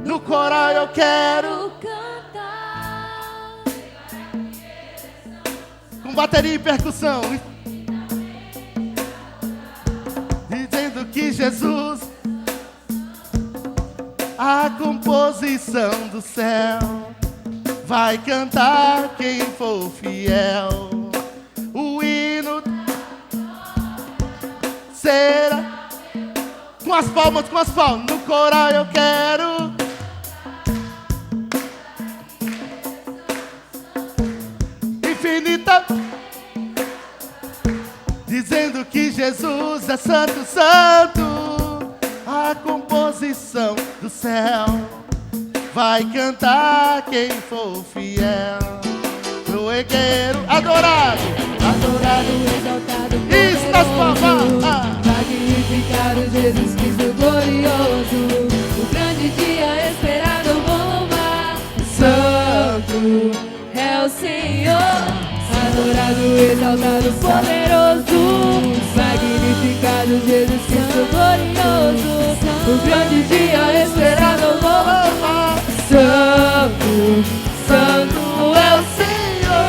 A: No coral eu quero
C: cantar,
A: com bateria e percussão, dizendo que Jesus, a composição do céu, vai cantar quem for fiel. O hino será com as palmas, no coral eu quero infinita, dizendo que Jesus é santo, santo, a composição do céu vai cantar quem for fiel. erguer, adorado,
C: Adorado, exaltado,
A: isso nas
C: poderoso,
A: palmas.
C: magnificado, Jesus Cristo glorioso. O grande dia esperado, eu vou louvar. Santo é o Senhor. Adorado, exaltado, poderoso, magnificado, Jesus Cristo glorioso. O grande dia esperado, eu vou louvar. Santo, Santo é o Senhor.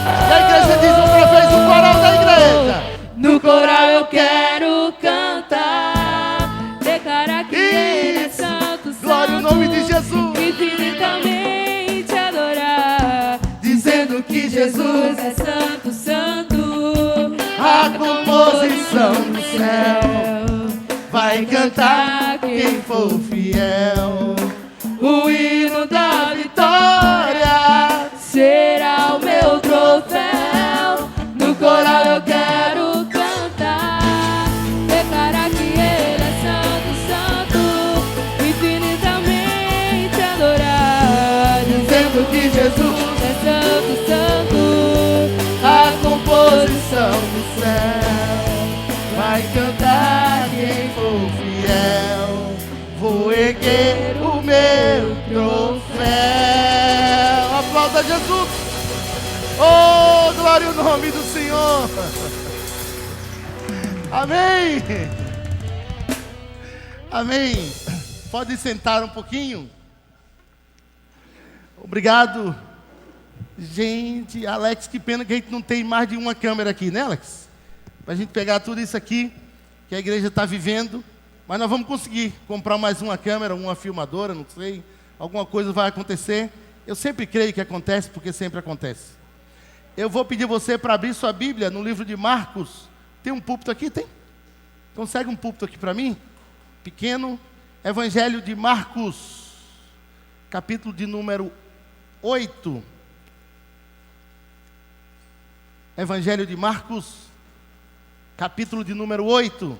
A: E a igreja diz outra vez o coral da igreja.
C: No coral eu quero cantar, declarar que Ele é santo,
A: Glória ao nome de Jesus.
C: infinitamente adorar, dizendo que Jesus é santo, santo.
A: A composição do céu vai cantar quem for fiel.
C: O hino da vitória será o meu troféu. No coral eu quero cantar, declarar que Ele é santo, santo, infinitamente adorar, dizendo que Jesus é santo, santo.
A: A composição do céu vai cantar quem for fiel. Vou erguer o meu troféu. Aplauda Jesus. Oh, glória ao nome do Senhor. Amém. Amém. Pode sentar um pouquinho. Obrigado. Gente, Alex, que pena que a gente não tem mais de uma câmera aqui, né, Alex? Para a gente pegar tudo isso aqui que a igreja está vivendo. Mas nós vamos conseguir comprar mais uma câmera, uma filmadora, não sei. Alguma coisa vai acontecer. Eu sempre creio que acontece, porque sempre acontece. Eu vou pedir você para abrir sua Bíblia no livro de Marcos. Tem um púlpito aqui? Tem? Consegue um púlpito aqui para mim? Pequeno. Evangelho de Marcos, capítulo de número 8. Evangelho de Marcos, capítulo de número 8.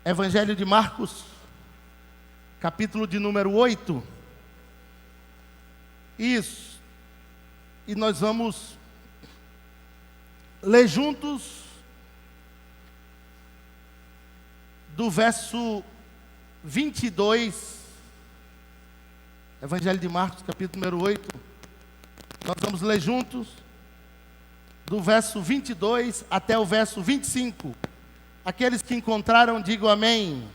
A: Evangelho de Marcos, capítulo de número 8. Isso. E nós vamos ler juntos do verso 22. Evangelho de Marcos, capítulo número 8. Nós vamos ler juntos do verso 22 até o verso 25. Aqueles que encontraram, digam amém. Amém.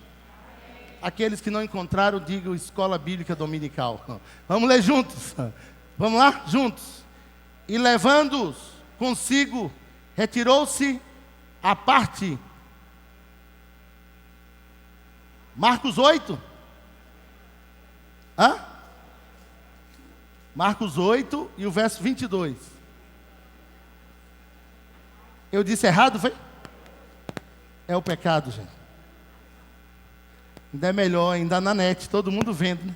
A: Aqueles que não encontraram, digam Escola Bíblica Dominical. Vamos ler juntos. Vamos lá? Juntos. E levando-os consigo, retirou-se à parte. Marcos 8. Hã? Marcos 8 e o verso 22. Eu disse errado, foi? É o pecado, gente. Ainda é melhor, ainda na net, todo mundo vendo, né?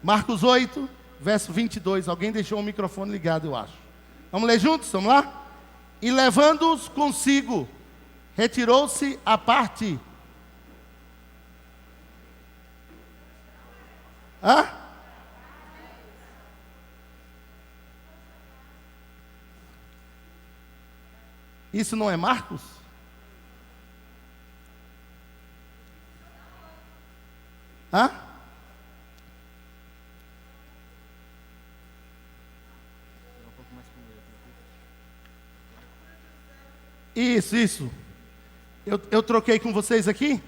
A: Marcos 8, verso 22. Alguém deixou o microfone ligado, eu acho. Vamos ler juntos? Vamos lá? E levando-os consigo, retirou-se à parte. Hã? Isso não é Marcos? Hã? Isso. Eu troquei com vocês aqui?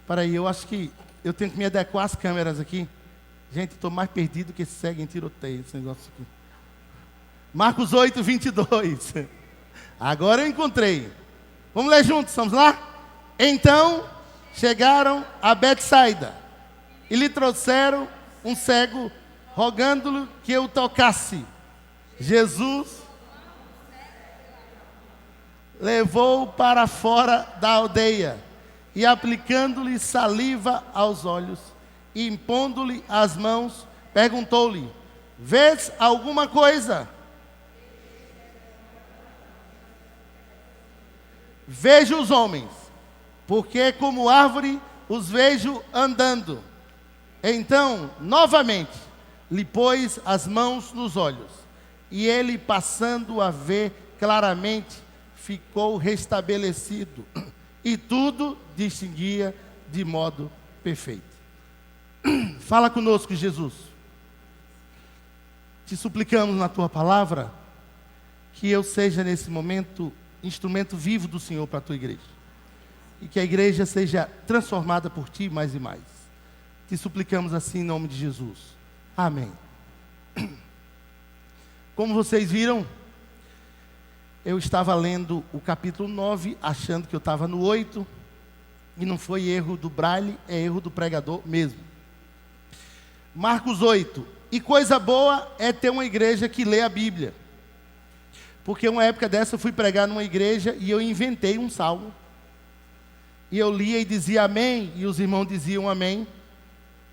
A: Peraí, eu acho que eu tenho que me adequar às câmeras aqui. Gente, estou mais perdido que segue em tiroteio, esse negócio aqui. Marcos 8, 22. Agora eu encontrei. Vamos ler juntos, vamos lá? Então, chegaram a Betsaida e lhe trouxeram um cego, rogando-lhe que o tocasse. Jesus levou-o para fora da aldeia e, aplicando-lhe saliva aos olhos e impondo-lhe as mãos, perguntou-lhe: vês alguma coisa? vejo os homens, porque como árvore os vejo andando. Então, novamente, lhe pôs as mãos nos olhos, e ele, passando a ver claramente, ficou restabelecido, e tudo distinguia de modo perfeito. Fala conosco, Jesus. Te suplicamos na tua palavra, que eu seja nesse momento instrumento vivo do Senhor para a tua igreja, e que a igreja seja transformada por ti mais e mais. Te suplicamos assim em nome de Jesus. Amém. Como vocês viram, eu estava lendo o capítulo 9, achando que eu estava no 8, e não foi erro do braille, é erro do pregador mesmo. Marcos 8. E coisa boa é ter uma igreja que lê a Bíblia. Porque uma época dessa eu fui pregar numa igreja e eu inventei um salmo. E eu lia e dizia amém, e os irmãos diziam amém.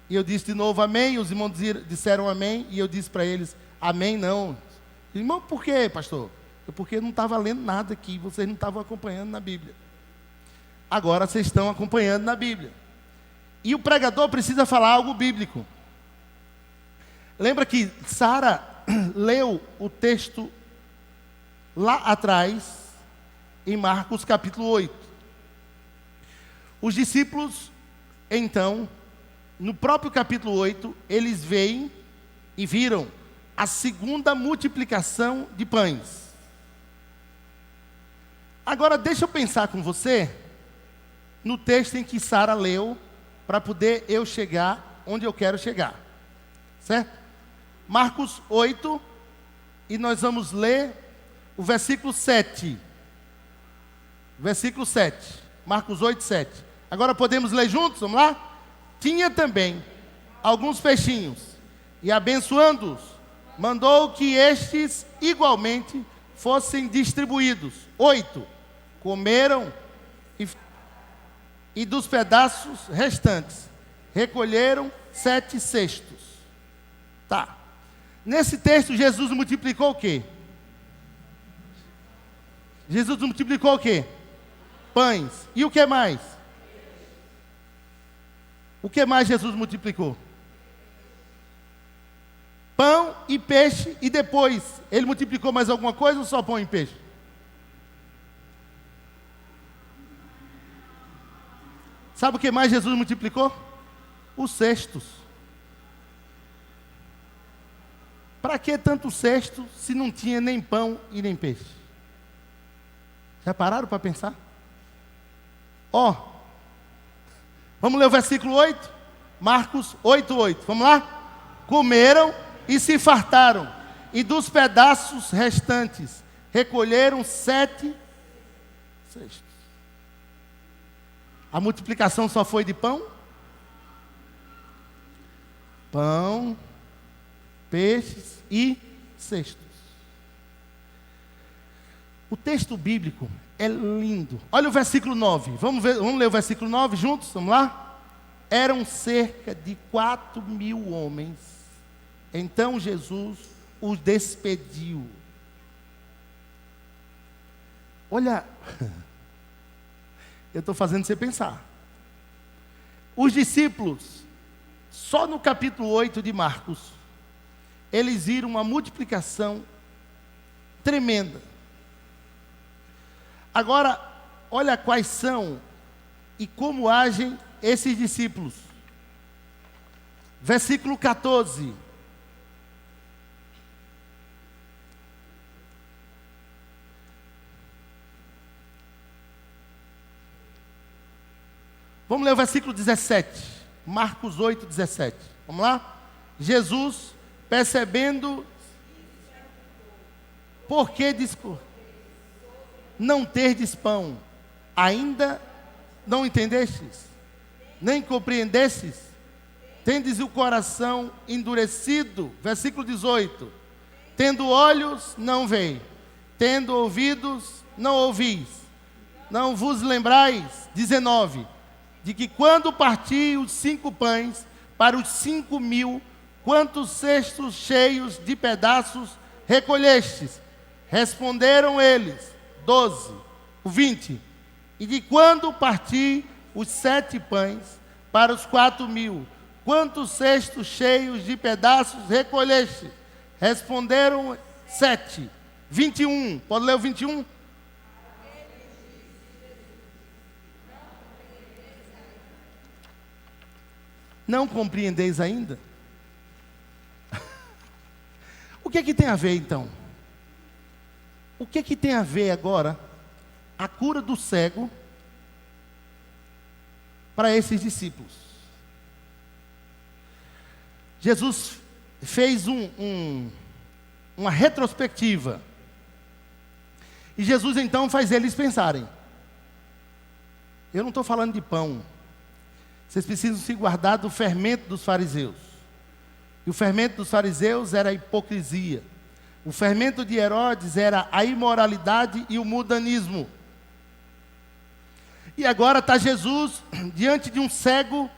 A: E eu disse de novo amém, e os irmãos disseram amém, e eu disse para eles, amém não. Irmão, por quê, pastor? Porque eu não estava lendo nada aqui, vocês não estavam acompanhando na Bíblia. Agora vocês estão acompanhando na Bíblia. E o pregador precisa falar algo bíblico. Lembra que Sara leu o texto lá atrás, em Marcos capítulo 8. Os discípulos, então, no próprio capítulo 8, eles veem e viram a segunda multiplicação de pães. Agora deixa eu pensar com você no texto em que Sara leu, para poder eu chegar onde eu quero chegar. Certo? Marcos 8, e nós vamos ler o versículo 7. Versículo 7. Marcos 8, 7. Agora podemos ler juntos? Vamos lá? Tinha também alguns peixinhos, e abençoando-os, mandou que estes igualmente fossem distribuídos. 8. Comeram e dos pedaços restantes recolheram 7 cestos. Tá. Nesse texto Jesus multiplicou o quê? Jesus multiplicou o quê? Pães. E o que mais? O que mais Jesus multiplicou? Pão e peixe, e depois ele multiplicou mais alguma coisa ou só pão e peixe? Sabe o que mais Jesus multiplicou? Os cestos. Para que tanto cesto se não tinha nem pão e nem peixe? Já pararam para pensar? Ó, vamos ler o versículo 8? Marcos 8, 8. Vamos lá? Comeram e se fartaram, e dos pedaços restantes recolheram 7 cestos. A multiplicação só foi de pão? Pão, peixes e cestos. O texto bíblico é lindo. Olha o versículo 9. Vamos ler o versículo 9 juntos? Vamos lá? Eram cerca de 4.000 homens. Então Jesus os despediu. Olha, eu estou fazendo você pensar. Os discípulos, só no capítulo 8 de Marcos, eles viram uma multiplicação tremenda. Agora, olha quais são e como agem esses discípulos. Versículo 14. Vamos ler o versículo 17. Marcos 8, 17. Vamos lá? Jesus, percebendo, por que não terdes pão, ainda não entendestes, nem compreendestes, tendes o coração endurecido. Versículo 18. Tendo olhos, não veem, tendo ouvidos, não ouvis, não vos lembrais. 19. De que quando parti os 5 pães para os 5.000, quantos cestos cheios de pedaços recolhestes? Responderam eles, 12. O 20. E de quando parti os 7 pães para os 4.000, quantos cestos cheios de pedaços recolheste? Responderam 7. 21. Pode ler o 21? Não compreendeis ainda? O que é que tem a ver então? O que é que tem a ver agora a cura do cego para esses discípulos? Jesus fez uma retrospectiva. E Jesus então faz eles pensarem. Eu não estou falando de pão. Vocês precisam se guardar do fermento dos fariseus. E o fermento dos fariseus era a hipocrisia. O fermento de Herodes era a imoralidade e o mundanismo. E agora está Jesus diante de um cego.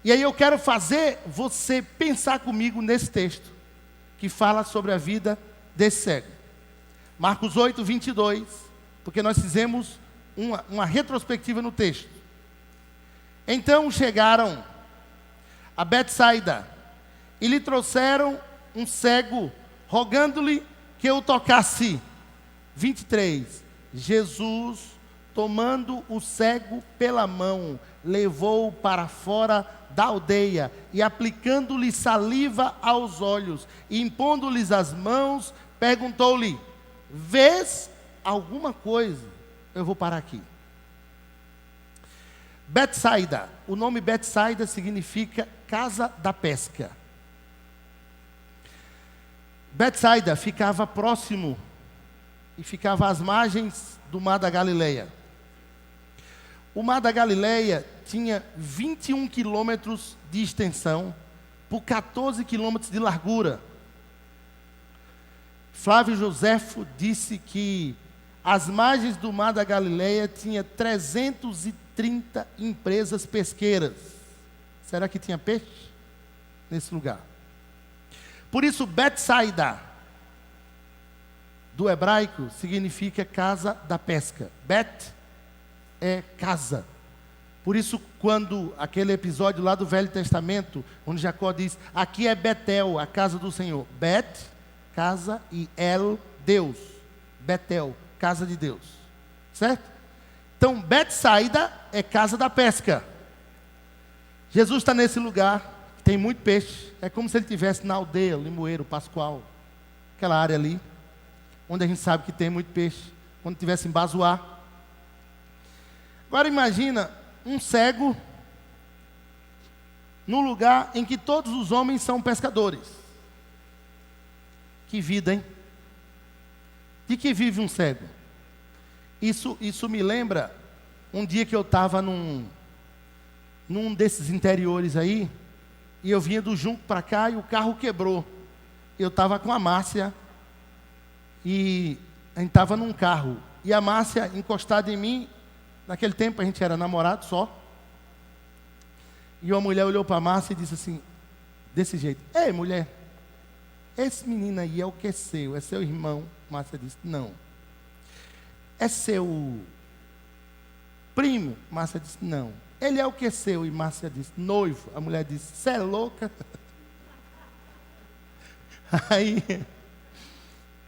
A: E aí eu quero fazer você pensar comigo nesse texto, que fala sobre a vida desse cego. Marcos 8, 22, porque nós fizemos uma retrospectiva no texto. Então chegaram a Betsaida e lhe trouxeram um cego, rogando-lhe que o tocasse. 23. Jesus, tomando o cego pela mão, levou-o para fora da aldeia e aplicando-lhe saliva aos olhos e impondo-lhes as mãos, perguntou-lhe: vês alguma coisa? Eu vou parar aqui. Betsaida, o nome Betsaida significa casa da pesca. Betsaida ficava próximo e ficava às margens do Mar da Galileia. O Mar da Galileia tinha 21 quilômetros de extensão por 14 quilômetros de largura. Flávio Joséfo disse que as margens do Mar da Galileia tinha 330 empresas pesqueiras. Será que tinha peixe nesse lugar? Por isso, Betsaida, do hebraico, significa casa da pesca. Bet é casa. Por isso, quando aquele episódio lá do Velho Testamento, onde Jacó diz: aqui é Betel, a casa do Senhor. Bet, casa, e El, Deus. Betel, casa de Deus. Certo? Então, Betsaida é casa da pesca. Jesus está nesse lugar, tem muito peixe. É como se ele estivesse na aldeia, Limoeiro, Pascoal, aquela área ali, onde a gente sabe que tem muito peixe. Quando estivesse em Bazoar. Agora imagina um cego no lugar em que todos os homens são pescadores. Que vida, hein? De que vive um cego? Isso me lembra um dia que eu estava num desses interiores aí, e eu vinha do Junco para cá e o carro quebrou. Eu estava com a Márcia e a gente estava num carro. E a Márcia encostada em mim. Naquele tempo a gente era namorado só. E uma mulher olhou para a Márcia e disse assim, desse jeito: ei, mulher, esse menino aí é o que é seu? É seu irmão? Márcia disse: não. É seu primo? Márcia disse: não. Ele é o que é seu? E Márcia disse: noivo. A mulher disse: você é louca?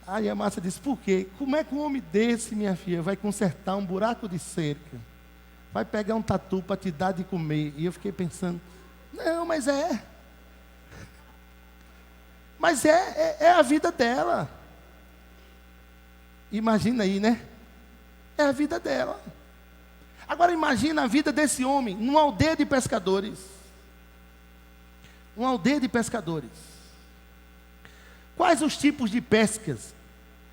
A: Aí a Márcia disse: por quê? Como é que um homem desse, minha filha, vai consertar um buraco de cerca? Vai pegar um tatu para te dar de comer? E eu fiquei pensando: não, mas é. Mas é a vida dela. Imagina aí, né? É a vida dela. Agora imagina a vida desse homem numa aldeia de pescadores. Uma aldeia de pescadores. Quais os tipos de pescas,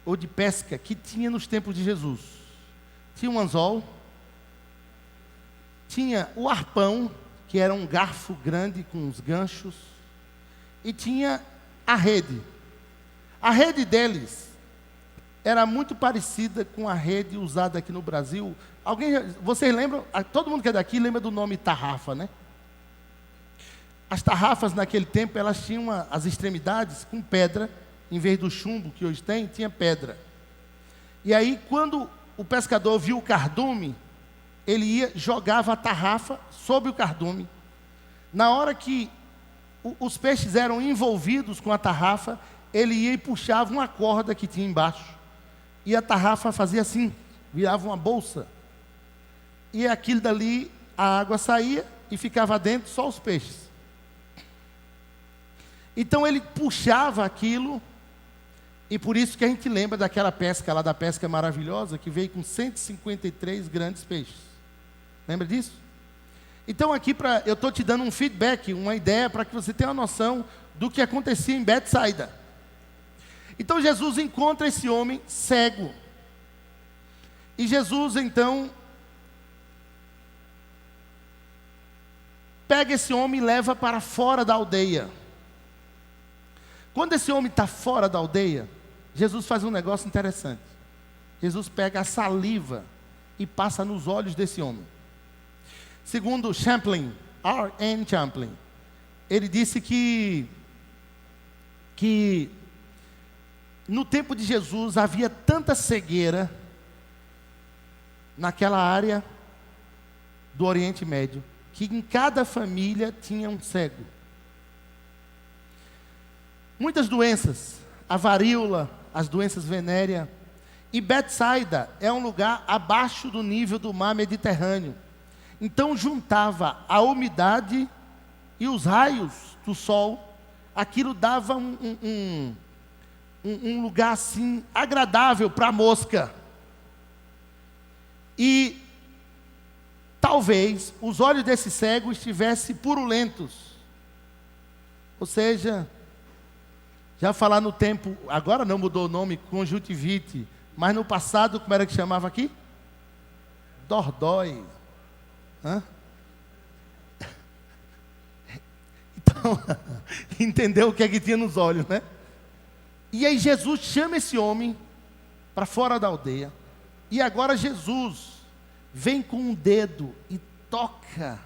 A: ou de pesca, que tinha nos tempos de Jesus? Tinha um anzol, tinha o arpão, que era um garfo grande com os ganchos, e tinha a rede. A rede deles era muito parecida com a rede usada aqui no Brasil. Vocês lembram? Todo mundo que é daqui lembra do nome tarrafa, né? As tarrafas naquele tempo, elas tinham as extremidades com pedra, em vez do chumbo que hoje tem, tinha pedra. E aí, quando o pescador viu o cardume, ele ia, jogava a tarrafa sobre o cardume. Na hora que os peixes eram envolvidos com a tarrafa, ele ia e puxava uma corda que tinha embaixo. E a tarrafa fazia assim, virava uma bolsa. E aquilo dali, a água saía e ficava dentro só os peixes. Então ele puxava aquilo, e por isso que a gente lembra daquela pesca lá, da pesca maravilhosa, que veio com 153 grandes peixes. Lembra disso? Então aqui, eu estou te dando um feedback, uma ideia, para que você tenha uma noção do que acontecia em Betsaida. Então Jesus encontra esse homem cego. E Jesus então pega esse homem e leva para fora da aldeia. Quando esse homem está fora da aldeia, Jesus faz um negócio interessante. Jesus pega a saliva e passa nos olhos desse homem. Segundo Champlin, R.N. Champlin, ele disse que no tempo de Jesus havia tanta cegueira naquela área do Oriente Médio, que em cada família tinha um cego. Muitas doenças, a varíola, as doenças venéreas. E Betsaida é um lugar abaixo do nível do mar Mediterrâneo. Então juntava a umidade e os raios do sol. Aquilo dava um lugar assim agradável para a mosca. E talvez os olhos desse cego estivessem purulentos. Ou seja, já falar no tempo, agora não mudou o nome, conjuntivite, mas no passado, como era que chamava aqui? Dordói. Hã? Então, entendeu o que é que tinha nos olhos, né? E aí Jesus chama esse homem para fora da aldeia. E agora Jesus vem com um dedo e toca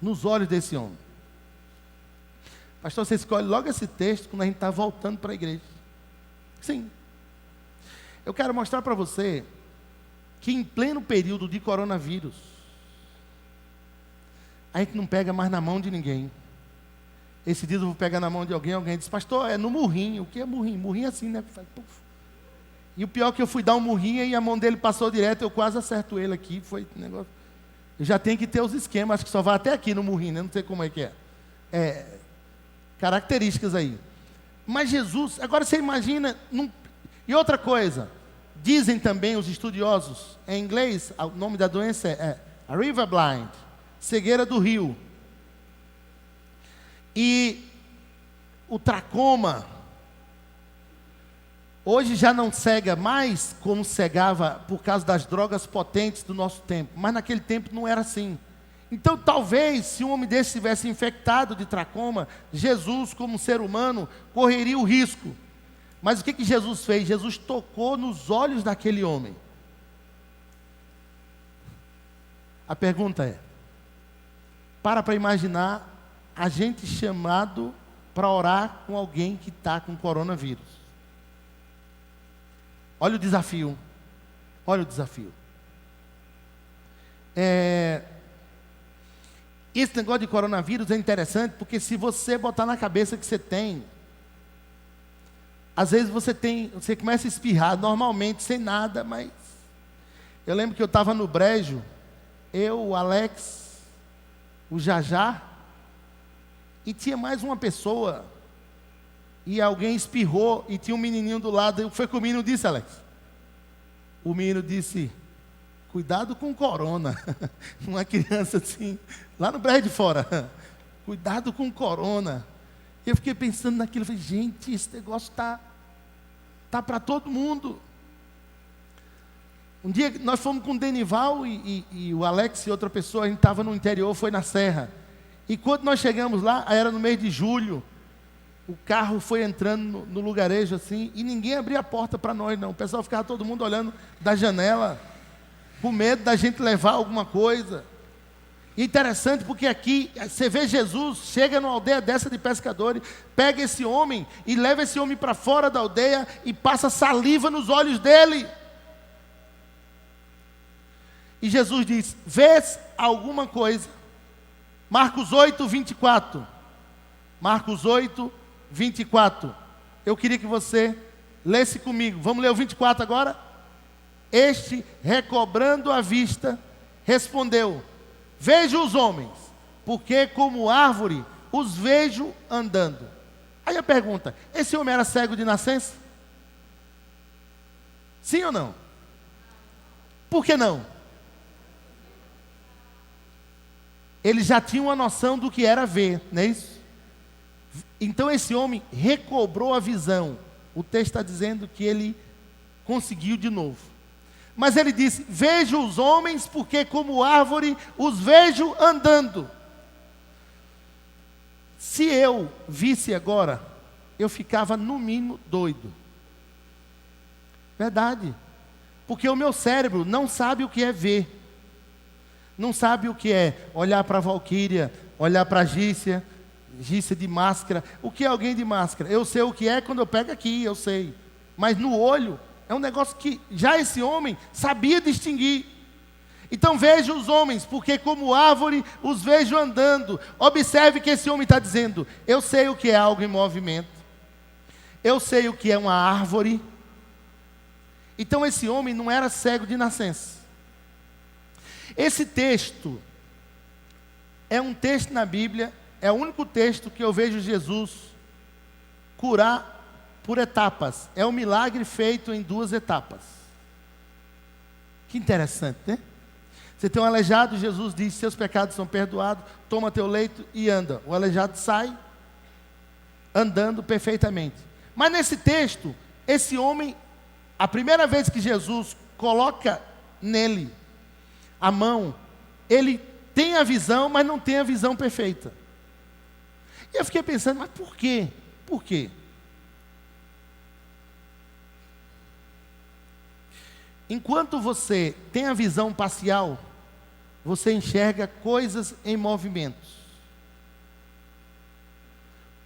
A: nos olhos desse homem. Pastor, você escolhe logo esse texto quando a gente está voltando para a igreja. Sim. Eu quero mostrar para você que em pleno período de coronavírus, a gente não pega mais na mão de ninguém. Esse dia eu vou pegar na mão de alguém diz, pastor, é no murrinho. O que é murrinho? Murrinho é assim, né? E o pior é que eu fui dar um murrinho e a mão dele passou direto, eu quase acerto ele aqui. Foi um negócio. Eu já tenho que ter os esquemas, acho que só vai até aqui no murrinho, né? Não sei como é que é. Características aí. Mas Jesus, agora você imagina, e outra coisa, dizem também os estudiosos, em inglês, o nome da doença é a river blind, cegueira do rio. E o tracoma, hoje já não cega mais como cegava por causa das drogas potentes do nosso tempo, mas naquele tempo não era assim. Então, talvez, se um homem desse estivesse infectado de tracoma, Jesus, como ser humano, correria o risco. Mas o que Jesus fez? Jesus tocou nos olhos daquele homem. A pergunta é, para imaginar a gente chamado para orar com alguém que está com coronavírus. Olha o desafio. Olha o desafio. Esse negócio de coronavírus é interessante, porque se você botar na cabeça que você tem, às vezes você começa a espirrar, normalmente, sem nada, mas... Eu lembro que eu estava no brejo, eu, o Alex, o Jajá, e tinha mais uma pessoa, e alguém espirrou, e tinha um menininho do lado, foi que o menino disse, Alex? O menino disse... Cuidado com corona. Uma criança assim, lá no brejo de fora. Cuidado com corona. Eu fiquei pensando naquilo, falei, gente, esse negócio tá para todo mundo. Um dia nós fomos com o Denival e o Alex e outra pessoa, a gente estava no interior, foi na serra. E quando nós chegamos lá, era no mês de julho, o carro foi entrando no lugarejo assim, e ninguém abria a porta para nós não. O pessoal ficava todo mundo olhando da janela, com medo da gente levar alguma coisa. E interessante porque aqui, você vê Jesus, chega numa aldeia dessa de pescadores, pega esse homem e leva esse homem para fora da aldeia e passa saliva nos olhos dele. E Jesus diz: vês alguma coisa? Marcos 8, 24. Marcos 8, 24. Eu queria que você lesse comigo. Vamos ler o 24 agora? Este, recobrando a vista, respondeu: vejo os homens, porque como árvore os vejo andando. Aí a pergunta: esse homem era cego de nascença? Sim ou não? Por que não? Ele já tinha uma noção do que era ver, não é isso? Então esse homem recobrou a visão. O texto está dizendo que ele conseguiu de novo. Mas ele disse: vejo os homens, porque como árvore os vejo andando. Se eu visse agora, eu ficava no mínimo doido. Verdade. Porque o meu cérebro não sabe o que é ver. Não sabe o que é olhar para a Valquíria, olhar para a Gícia de máscara. O que é alguém de máscara? Eu sei o que é quando eu pego aqui, eu sei. Mas no olho, é um negócio que já esse homem sabia distinguir. Então vejo os homens, porque como árvore os vejo andando. Observe que esse homem está dizendo: eu sei o que é algo em movimento. Eu sei o que é uma árvore. Então esse homem não era cego de nascença. Esse texto é um texto na Bíblia, é o único texto que eu vejo Jesus curar por etapas. É um milagre feito em 2 etapas. Que interessante, né? Você tem um aleijado, Jesus diz: seus pecados são perdoados, toma teu leito e anda. O aleijado sai andando perfeitamente. Mas nesse texto, esse homem, a primeira vez que Jesus coloca nele a mão, ele tem a visão, mas não tem a visão perfeita. E eu fiquei pensando: mas por quê? Por quê? Enquanto você tem a visão parcial, você enxerga coisas em movimentos.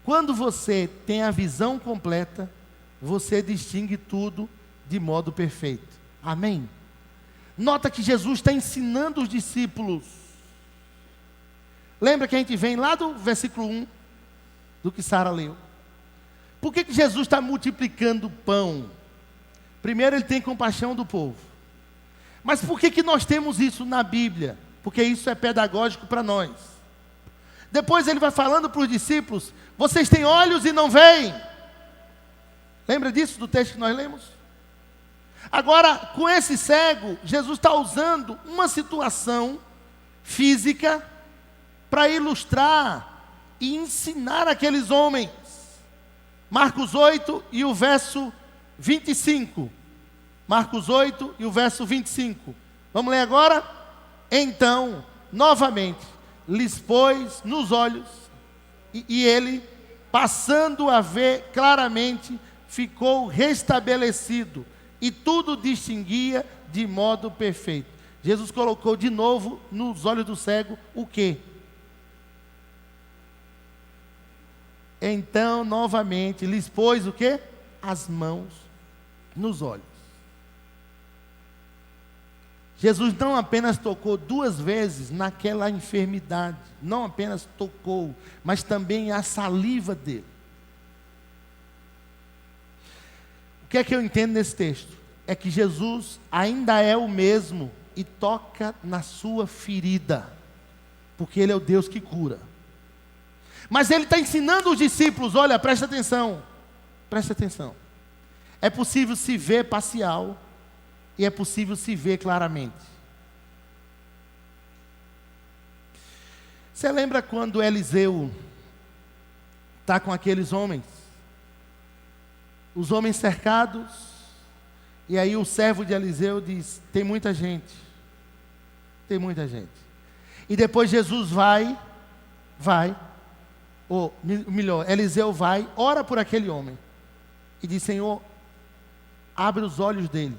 A: Quando você tem a visão completa, você distingue tudo de modo perfeito. Amém? Nota que Jesus está ensinando os discípulos. Lembra que a gente vem lá do versículo 1, do que Sara leu. Por que Jesus está multiplicando o pão? Primeiro, ele tem compaixão do povo. Mas por que nós temos isso na Bíblia? Porque isso é pedagógico para nós. Depois ele vai falando para os discípulos: vocês têm olhos e não veem. Lembra disso, do texto que nós lemos? Agora, com esse cego, Jesus está usando uma situação física para ilustrar e ensinar aqueles homens. Marcos 8 e o verso 25. Marcos 8 e o verso 25. Vamos ler agora? Então, novamente, lhes pôs nos olhos, e ele, passando a ver claramente, ficou restabelecido, e tudo distinguia de modo perfeito. Jesus colocou de novo nos olhos do cego o quê? Então, novamente, lhes pôs o quê? As mãos nos olhos. Jesus não apenas tocou 2 vezes naquela enfermidade, não apenas tocou, mas também a saliva dele. O que é que eu entendo nesse texto? É que Jesus ainda é o mesmo e toca na sua ferida, porque Ele é o Deus que cura. Mas Ele está ensinando os discípulos: olha, presta atenção, presta atenção. É possível se ver parcial e é possível se ver claramente. Você lembra quando Eliseu está com aqueles homens? Os homens cercados, e aí o servo de Eliseu diz: tem muita gente. Tem muita gente. E depois Jesus vai, ou melhor, Eliseu vai, ora por aquele homem, e diz: Senhor, abre os olhos dele.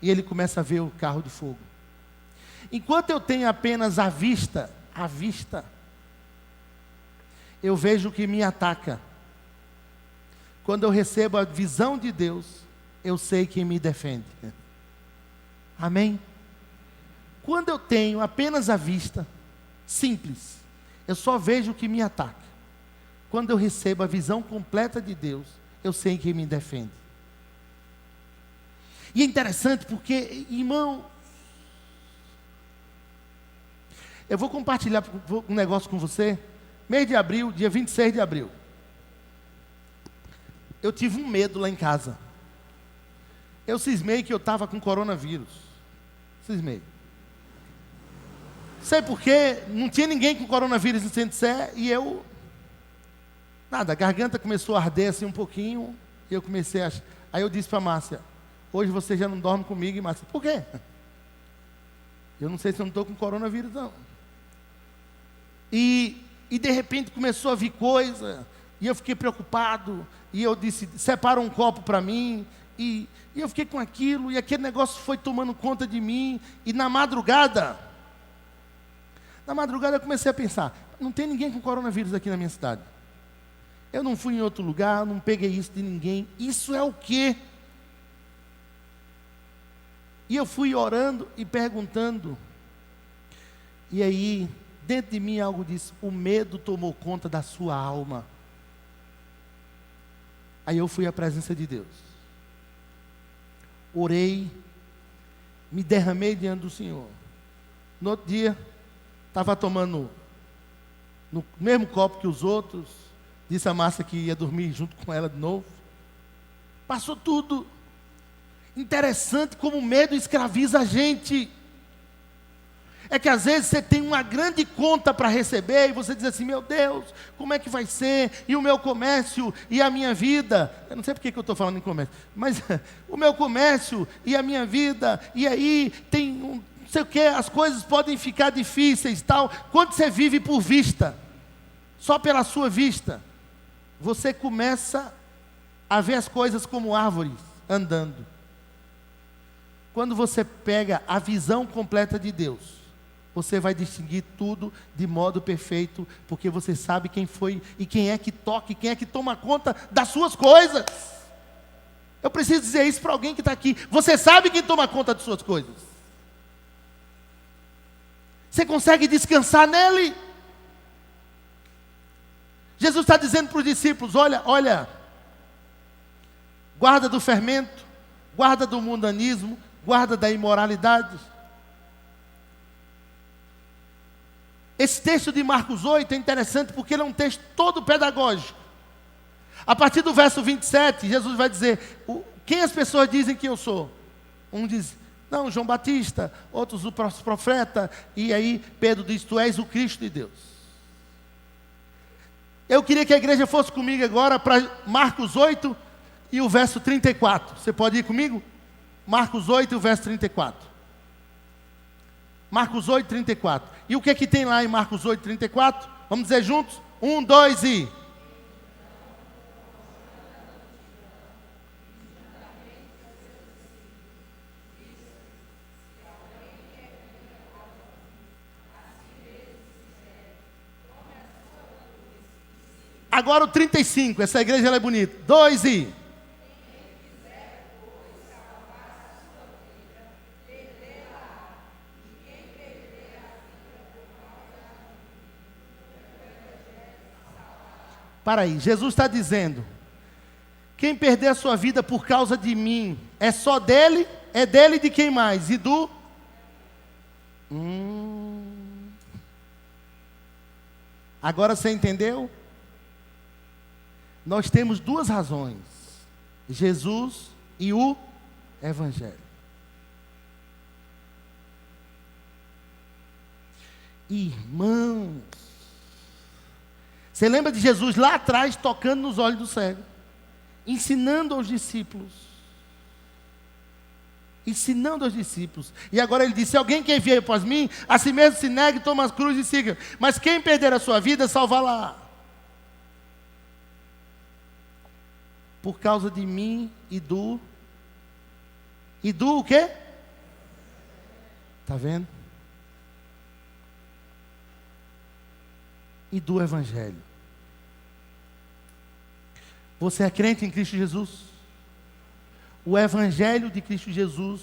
A: E ele começa a ver o carro de fogo. Enquanto eu tenho apenas a vista, eu vejo o que me ataca. Quando eu recebo a visão de Deus, eu sei quem me defende. Amém? Quando eu tenho apenas a vista simples, eu só vejo o que me ataca. Quando eu recebo a visão completa de Deus, eu sei quem me defende. E é interessante porque, irmão, eu vou compartilhar um negócio com você. Mês de abril, dia 26 de abril. Eu tive um medo lá em casa. Eu cismei que eu estava com coronavírus. Cismei. Sei por quê? Não tinha ninguém com coronavírus no Centro Sé e eu... Nada, a garganta começou a arder assim um pouquinho. E eu comecei a... Aí eu disse para a Márcia, hoje você já não dorme comigo. E Márcia, por quê? Eu não sei se eu não estou com coronavírus, não. E de repente começou a vir coisa, e eu fiquei preocupado, e eu disse, separa um copo para mim, e eu fiquei com aquilo, e aquele negócio foi tomando conta de mim, e na madrugada eu comecei a pensar, não tem ninguém com coronavírus aqui na minha cidade. Eu não fui em outro lugar, não peguei isso de ninguém, isso é o quê? E eu fui orando e perguntando, e aí... Dentro de mim algo disse, o medo tomou conta da sua alma. Aí eu fui à presença de Deus. Orei, me derramei diante do Senhor. No outro dia, estava tomando no mesmo copo que os outros. Disse a Márcia que ia dormir junto com ela de novo. Passou tudo. Interessante como o medo escraviza a gente. É que às vezes você tem uma grande conta para receber e você diz assim, meu Deus, como é que vai ser? E o meu comércio e a minha vida? Eu não sei porque que eu estou falando em comércio, mas o meu comércio e a minha vida, e aí tem não sei o que, as coisas podem ficar difíceis, tal. Quando você vive por vista, só pela sua vista, você começa a ver as coisas como árvores andando. Quando você pega a visão completa de Deus, você vai distinguir tudo de modo perfeito, porque você sabe quem foi e quem é que toca e quem é que toma conta das suas coisas. Eu preciso dizer isso para alguém que está aqui. Você sabe quem toma conta das suas coisas. Você consegue descansar nele. Jesus está dizendo para os discípulos, olha, guarda do fermento, guarda do mundanismo, guarda da imoralidade. Esse texto de Marcos 8 é interessante porque ele é um texto todo pedagógico. A partir do verso 27, Jesus vai dizer, quem as pessoas dizem que eu sou? Um diz, não, João Batista, outros o profeta, e aí Pedro diz, tu és o Cristo de Deus. Eu queria que a igreja fosse comigo agora para Marcos 8 e o verso 34. Você pode ir comigo? Marcos 8 e o verso 34. Marcos 8, 34. E o que é que tem lá em Marcos 8, 34? Vamos dizer juntos? 1, 2 e... Agora o 35, essa igreja ela é bonita. 2 e... Para aí, Jesus está dizendo, quem perder a sua vida por causa de mim, é só dele, é dele de quem mais? E do... Agora você entendeu? Nós temos duas razões, Jesus e o Evangelho. Irmãos, você lembra de Jesus lá atrás, tocando nos olhos do cego, ensinando aos discípulos. Ensinando aos discípulos. E agora ele disse, se alguém quer vir após mim, a si mesmo se negue, toma as cruzes e siga. Mas quem perder a sua vida, salva-la. Por causa de mim e do... E do o quê? Está vendo? E do Evangelho. Você é crente em Cristo Jesus? O Evangelho de Cristo Jesus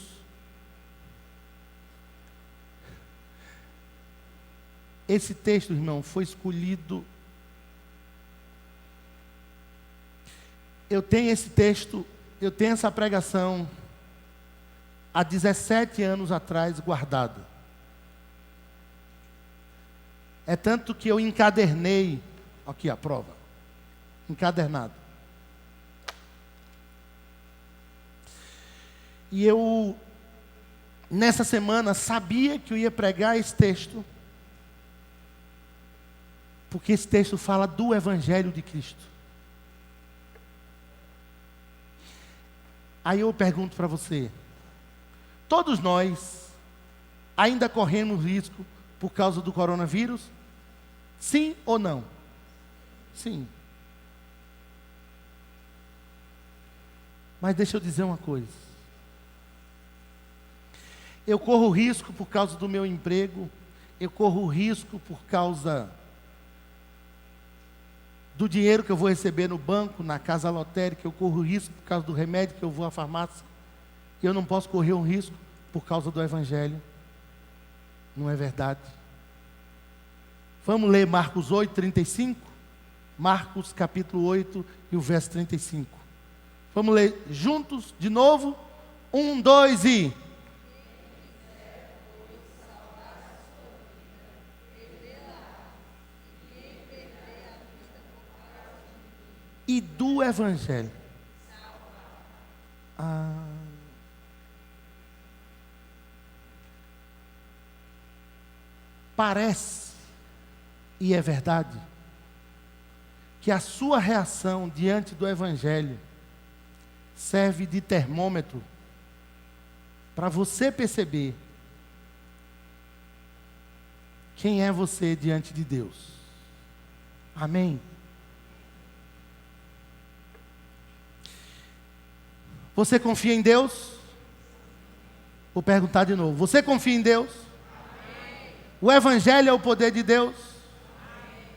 A: Esse texto, irmão, foi escolhido. Eu tenho esse texto, eu tenho essa pregação há 17 anos atrás guardada. É tanto que eu encadernei, aqui a prova, encadernado. E eu, nessa semana, sabia que eu ia pregar esse texto, porque esse texto fala do Evangelho de Cristo. Aí eu pergunto para você, todos nós ainda corremos risco por causa do coronavírus? Sim ou não? Sim. Mas deixa eu dizer uma coisa. Eu corro risco por causa do meu emprego, eu corro risco por causa do dinheiro que eu vou receber no banco, na casa lotérica, eu corro risco por causa do remédio que eu vou à farmácia. Eu não posso correr um risco por causa do Evangelho. Não é verdade? Vamos ler Marcos 8, 35? Marcos capítulo 8 e o verso 35. Vamos ler juntos de novo? 1, 2 e... E do Evangelho. Parece, e é verdade, que a sua reação diante do Evangelho serve de termômetro para você perceber quem é você diante de Deus. Amém? Você confia em Deus? Vou perguntar de novo. Você confia em Deus? Amém. O Evangelho é o poder de Deus? Amém.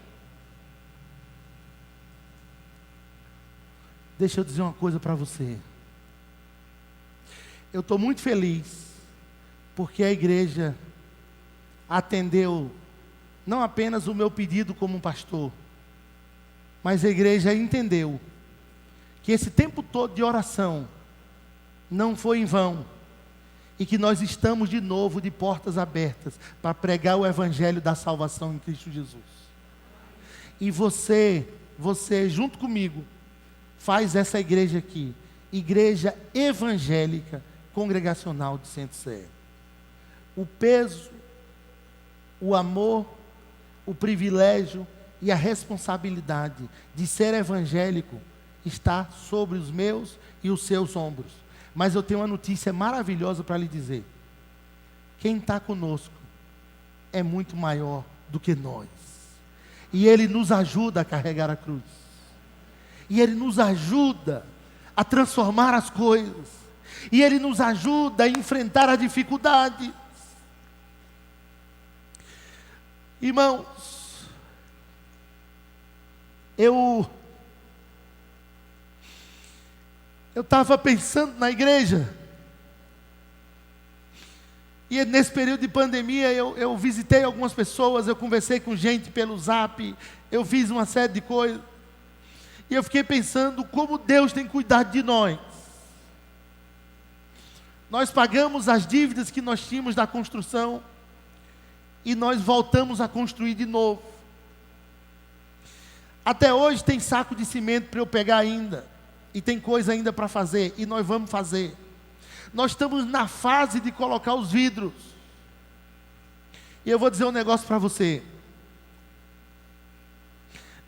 A: Deixa eu dizer uma coisa para você. Eu estou muito feliz porque a igreja atendeu não apenas o meu pedido como pastor, mas a igreja entendeu que esse tempo todo de oração não foi em vão, e que nós estamos de novo de portas abertas para pregar o Evangelho da salvação em Cristo Jesus. E você junto comigo, faz essa igreja aqui, Igreja Evangélica Congregacional de Centro-Sé. O peso, o amor, o privilégio e a responsabilidade de ser evangélico está sobre os meus e os seus ombros. Mas eu tenho uma notícia maravilhosa para lhe dizer. Quem está conosco é muito maior do que nós. E Ele nos ajuda a carregar a cruz. E Ele nos ajuda a transformar as coisas. E Ele nos ajuda a enfrentar a dificuldade. Irmãos, eu estava pensando na igreja, e nesse período de pandemia eu visitei algumas pessoas, eu conversei com gente pelo Zap, eu fiz uma série de coisas, e eu fiquei pensando como Deus tem cuidado de nós. Nós pagamos as dívidas que nós tínhamos da construção, e nós voltamos a construir de novo. Até hoje tem saco de cimento para eu pegar ainda, e tem coisa ainda para fazer, e nós vamos fazer. Nós estamos na fase de colocar os vidros. E eu vou dizer um negócio para você.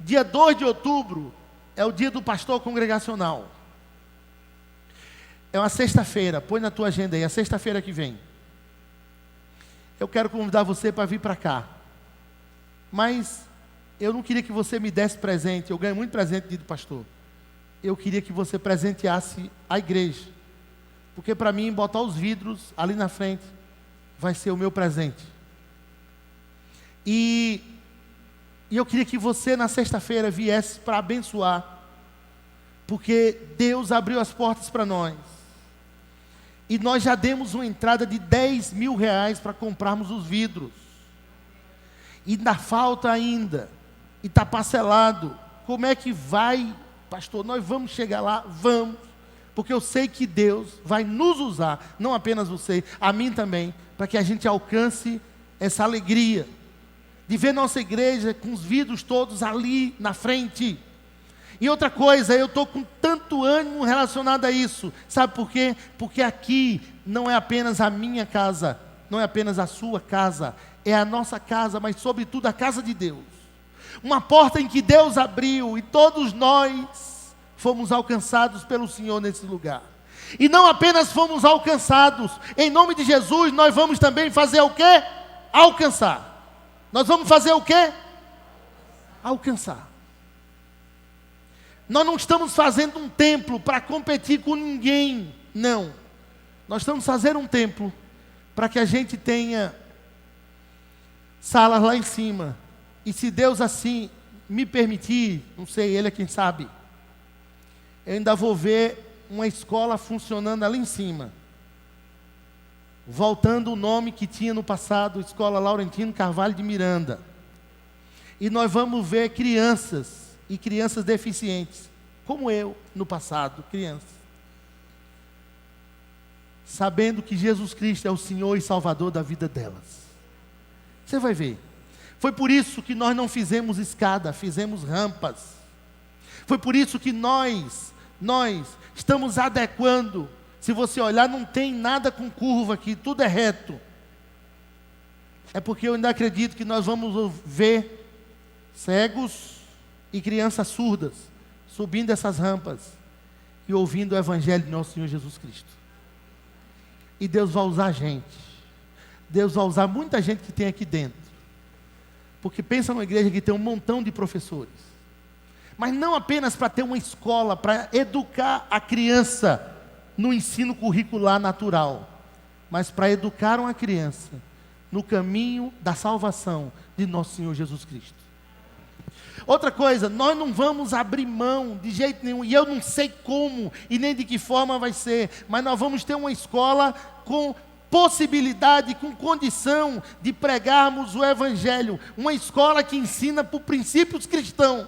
A: Dia 2 de outubro é o dia do pastor congregacional. É uma sexta-feira, põe na tua agenda aí, a sexta-feira que vem. Eu quero convidar você para vir para cá. Mas eu não queria que você me desse presente, eu ganho muito presente dia do pastor. Eu queria que você presenteasse a igreja. Porque para mim, botar os vidros ali na frente vai ser o meu presente. E eu queria que você na sexta-feira viesse para abençoar. Porque Deus abriu as portas para nós. E nós já demos uma entrada de 10 mil reais para comprarmos os vidros. e ainda falta ainda, e está parcelado. Como é que vai, pastor? Nós vamos chegar lá? Vamos, porque eu sei que Deus vai nos usar, não apenas você, a mim também, para que a gente alcance essa alegria de ver nossa igreja com os vidros todos ali na frente. E outra coisa, eu estou com tanto ânimo relacionado a isso. Sabe por quê? Porque aqui não é apenas a minha casa, não é apenas a sua casa, é a nossa casa, mas sobretudo a casa de Deus. Uma porta em que Deus abriu e todos nós fomos alcançados pelo Senhor nesse lugar. E não apenas fomos alcançados, em nome de Jesus nós vamos também fazer o quê? Alcançar. Nós vamos fazer o quê? Alcançar. Nós não estamos fazendo um templo para competir com ninguém, não. Nós estamos fazendo um templo para que a gente tenha salas lá em cima. E se Deus assim me permitir, não sei, Ele é quem sabe, eu ainda vou ver uma escola funcionando ali em cima. Voltando o nome que tinha no passado, Escola Laurentino Carvalho de Miranda. E nós vamos ver crianças, e crianças deficientes, como eu, no passado, crianças, sabendo que Jesus Cristo é o Senhor e Salvador da vida delas. Você vai ver. Foi por isso que nós não fizemos escada, fizemos rampas. Foi por isso que nós estamos adequando. Se você olhar, não tem nada com curva aqui, tudo é reto. É porque eu ainda acredito que nós vamos ver cegos e crianças surdas subindo essas rampas e ouvindo o Evangelho de nosso Senhor Jesus Cristo. E Deus vai usar a gente. Deus vai usar muita gente que tem aqui dentro. Porque pensa numa igreja que tem um montão de professores. Mas não apenas para ter uma escola, para educar a criança no ensino curricular natural, mas para educar uma criança no caminho da salvação de nosso Senhor Jesus Cristo. Outra coisa, nós não vamos abrir mão de jeito nenhum, e eu não sei como e nem de que forma vai ser, mas nós vamos ter uma escola com possibilidade, com condição de pregarmos o Evangelho, uma escola que ensina por princípios cristãos.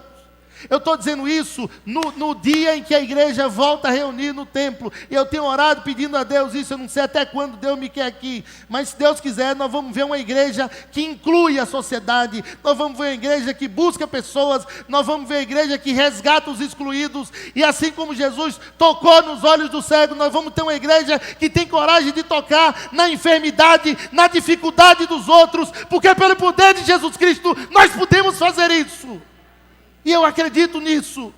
A: Eu estou dizendo isso no dia em que a igreja volta a reunir no templo. E eu tenho orado pedindo a Deus isso. Eu não sei até quando Deus me quer aqui. Mas se Deus quiser, nós vamos ver uma igreja que inclui a sociedade. Nós vamos ver uma igreja que busca pessoas. Nós vamos ver uma igreja que resgata os excluídos. E assim como Jesus tocou nos olhos do cego, nós vamos ter uma igreja que tem coragem de tocar na enfermidade, na dificuldade dos outros. Porque pelo poder de Jesus Cristo, nós podemos fazer isso. E eu acredito nisso.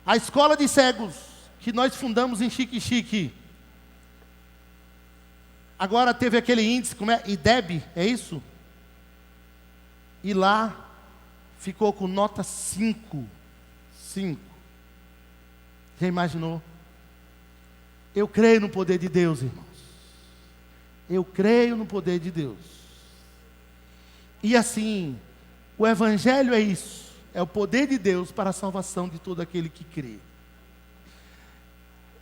A: A escola de cegos, que nós fundamos em Xique-Xique, agora teve aquele índice, como é? IDEB, é isso? E lá ficou com nota 5. 5. Já imaginou? Eu creio no poder de Deus, irmãos. Eu creio no poder de Deus. E assim, o Evangelho é isso, é o poder de Deus para a salvação de todo aquele que crê.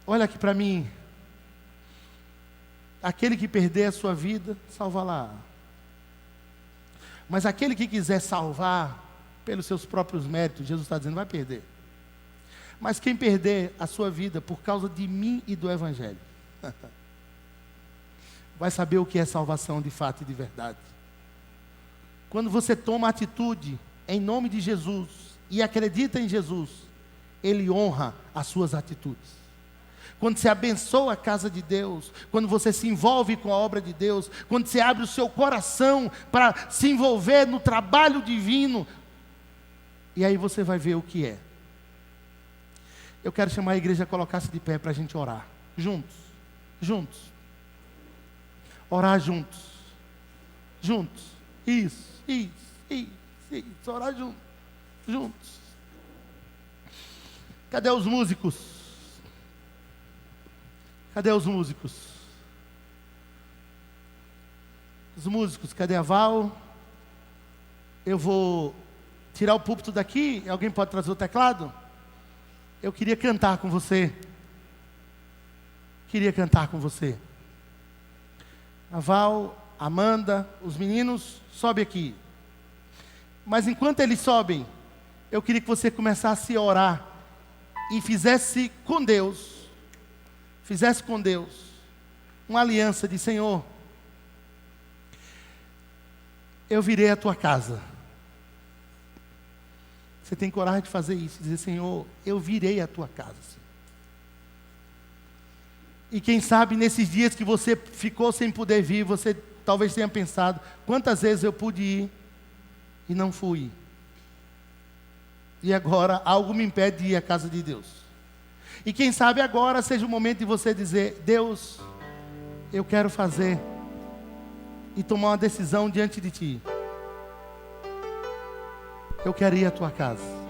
A: Olha aqui para mim, aquele que perder a sua vida, salva-la. Mas aquele que quiser salvar pelos seus próprios méritos, Jesus está dizendo, vai perder. Mas quem perder a sua vida por causa de mim e do Evangelho, vai saber o que é salvação de fato e de verdade. Quando você toma atitude em nome de Jesus e acredita em Jesus, Ele honra as suas atitudes. Quando você abençoa a casa de Deus, quando você se envolve com a obra de Deus, quando você abre o seu coração para se envolver no trabalho divino, e aí você vai ver o que é. Eu quero chamar a igreja a colocar-se de pé para a gente orar. Juntos. Juntos. Orar juntos. Juntos. Isso. Orar juntos. Cadê os músicos? Cadê os músicos? Os músicos, cadê a Val? Eu vou tirar o púlpito daqui. Alguém pode trazer o teclado? Eu queria cantar com você. A Val, Amanda, os meninos, sobe aqui. Mas enquanto eles sobem, eu queria que você começasse a orar e fizesse com Deus uma aliança de: Senhor, eu virei a tua casa. Você tem coragem de fazer isso, dizer: Senhor, eu virei a tua casa. E quem sabe nesses dias que você ficou sem poder vir, você talvez tenha pensado: quantas vezes eu pude ir e não fui. E agora algo me impede de ir à casa de Deus. E quem sabe agora seja o momento de você dizer: Deus, eu quero fazer e tomar uma decisão diante de Ti. Eu quero ir à Tua casa.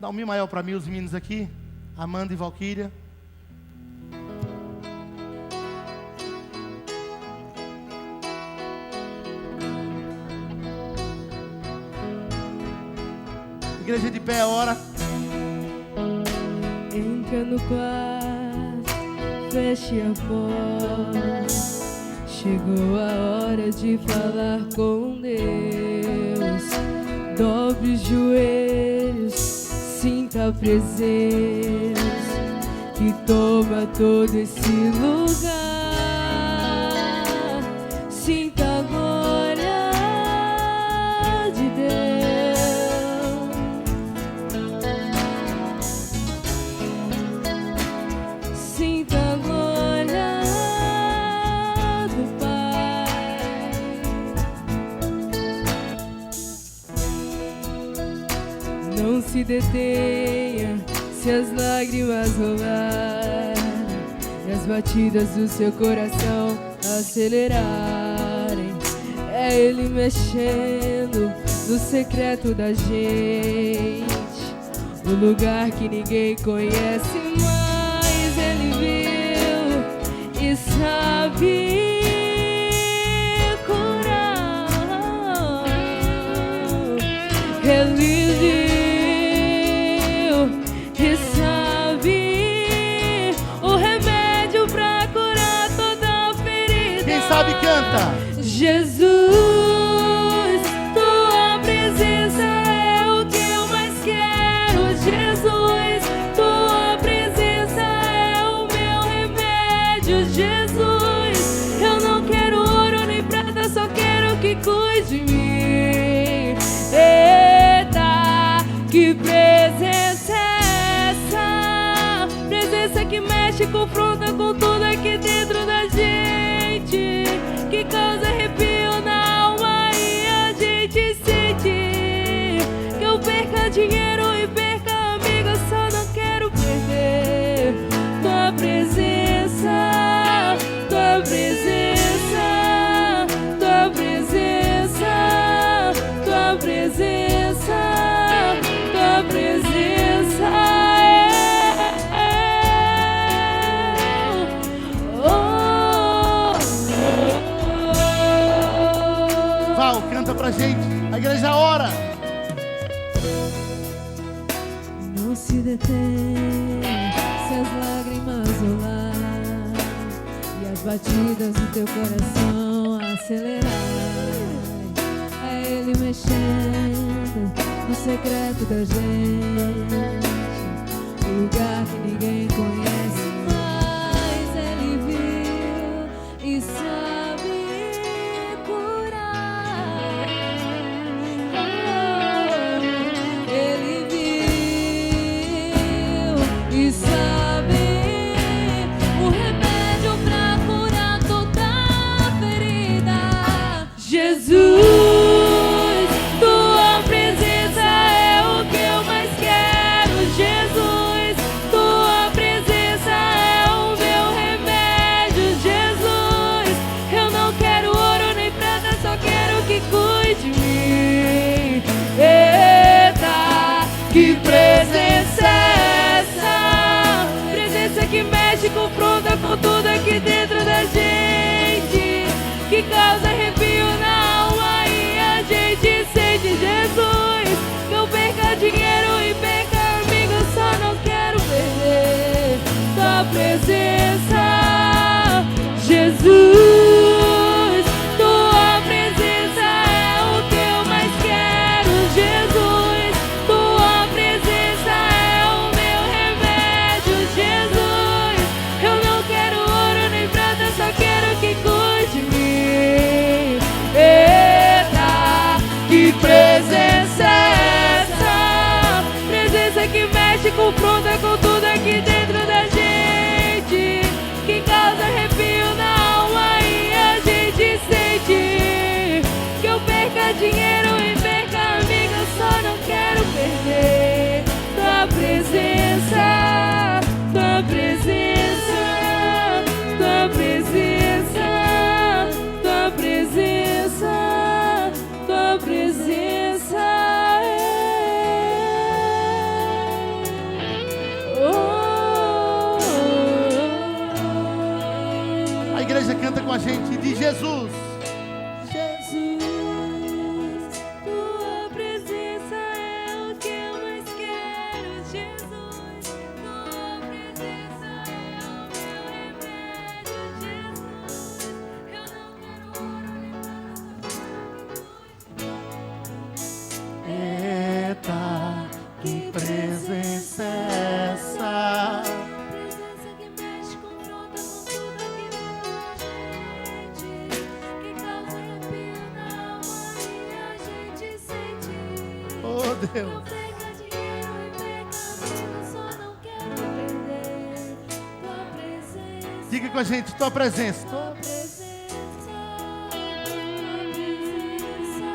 A: Dá um Mi maior para mim, os meninos aqui, Amanda e Valquíria. Igreja de pé, ora.
C: Entra no quarto, feche a porta. Chegou a hora de falar com Deus. Dobre os joelhos, sinta a presença que toma todo esse lugar. Sinta a glória de Deus. Sinta a glória do Pai. Não se detenha se as lágrimas rolarem e as batidas do seu coração acelerarem. É Ele mexendo no secreto da gente, no lugar que ninguém conhece, mas Ele viu e sabe curar. Ele viu e sabe o remédio pra curar toda a ferida.
A: Quem sabe canta.
C: Jesus, tua presença é o que eu mais quero. Jesus, tua presença é o meu remédio. Jesus, eu não quero ouro nem prata, só quero que cuide de mim. Eita, que presença é essa? Presença que mexe, confronta com tudo aqui dentro da gente, que causa arrepio na alma e a gente sente. Que eu perca dinheiro e perca amigo, eu só não quero perder tua presença, tua presença, tua presença, tua presença, tua presença.
A: Val, canta pra gente. A igreja ora.
C: Não se detenha se as lágrimas rolarem e as batidas do teu coração acelerarem. É Ele mexendo no secreto da gente, no lugar que ninguém conhece, mas Ele viu e sabe curar. Ele viu e sabe o remédio pra curar toda a ferida. Jesus, tua presença é o que eu mais quero. Jesus, tua presença é o meu remédio. Jesus,
A: de Jesus.
C: Jesus, tua presença é o que eu mais quero. Jesus, tua presença é o meu remédio. Jesus, eu não quero ouro nem prata.
A: Eita, que presença é essa?
C: Presença que mexe, confronta com tudo aquilo que gente, que causa arrepio na alma e a gente sente.
A: Oh
C: Não
A: Deus.
C: perca dinheiro e perca tudo, só não quero perder tua presença.
A: Diga com a gente, tua presença.
C: Tua presença, tua presença,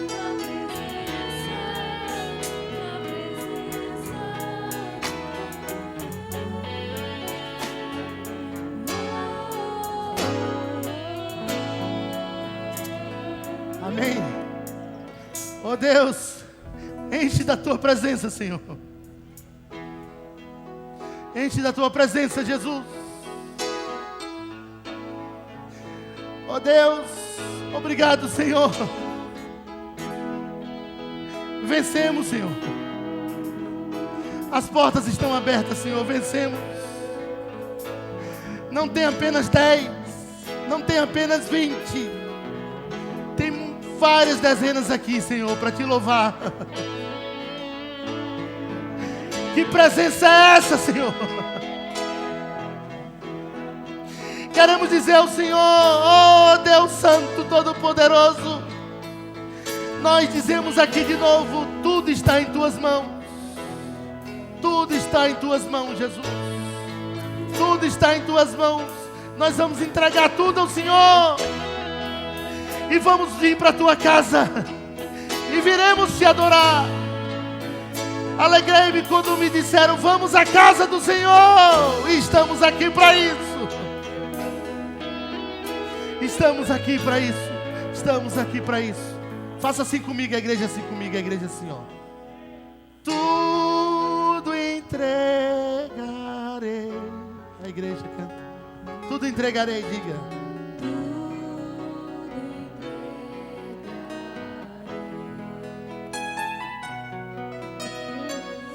C: tua presença.
A: Amém. Oh Deus, enche da tua presença, Senhor. Enche da tua presença, Jesus. Oh Deus, obrigado, Senhor. Vencemos, Senhor. As portas estão abertas, Senhor. Vencemos. Não tem apenas 10, não tem apenas 20. Tem várias dezenas aqui, Senhor, para te louvar. Que presença é essa, Senhor? Queremos dizer ao Senhor, oh Deus Santo Todo-Poderoso, nós dizemos aqui de novo, tudo está em tuas mãos. Tudo está em tuas mãos, Jesus. Tudo está em tuas mãos. Nós vamos entregar tudo ao Senhor. E vamos vir para a tua casa. E viremos te adorar. Alegrei-me quando me disseram, vamos à casa do Senhor. E estamos aqui para isso. Estamos aqui para isso. Estamos aqui para isso. Faça assim comigo, a igreja assim comigo, a igreja assim, ó. Tudo entregarei. A igreja canta. Tudo entregarei, diga.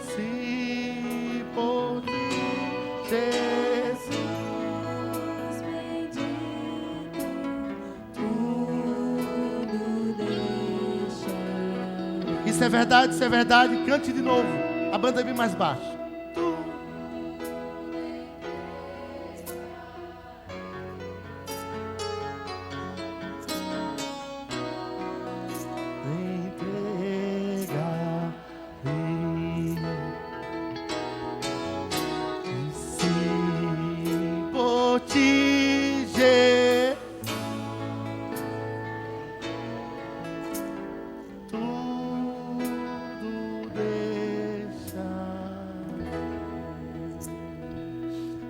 A: Se por ti, Jesus, isso é verdade, isso é verdade. Cante de novo. A banda vem mais baixo.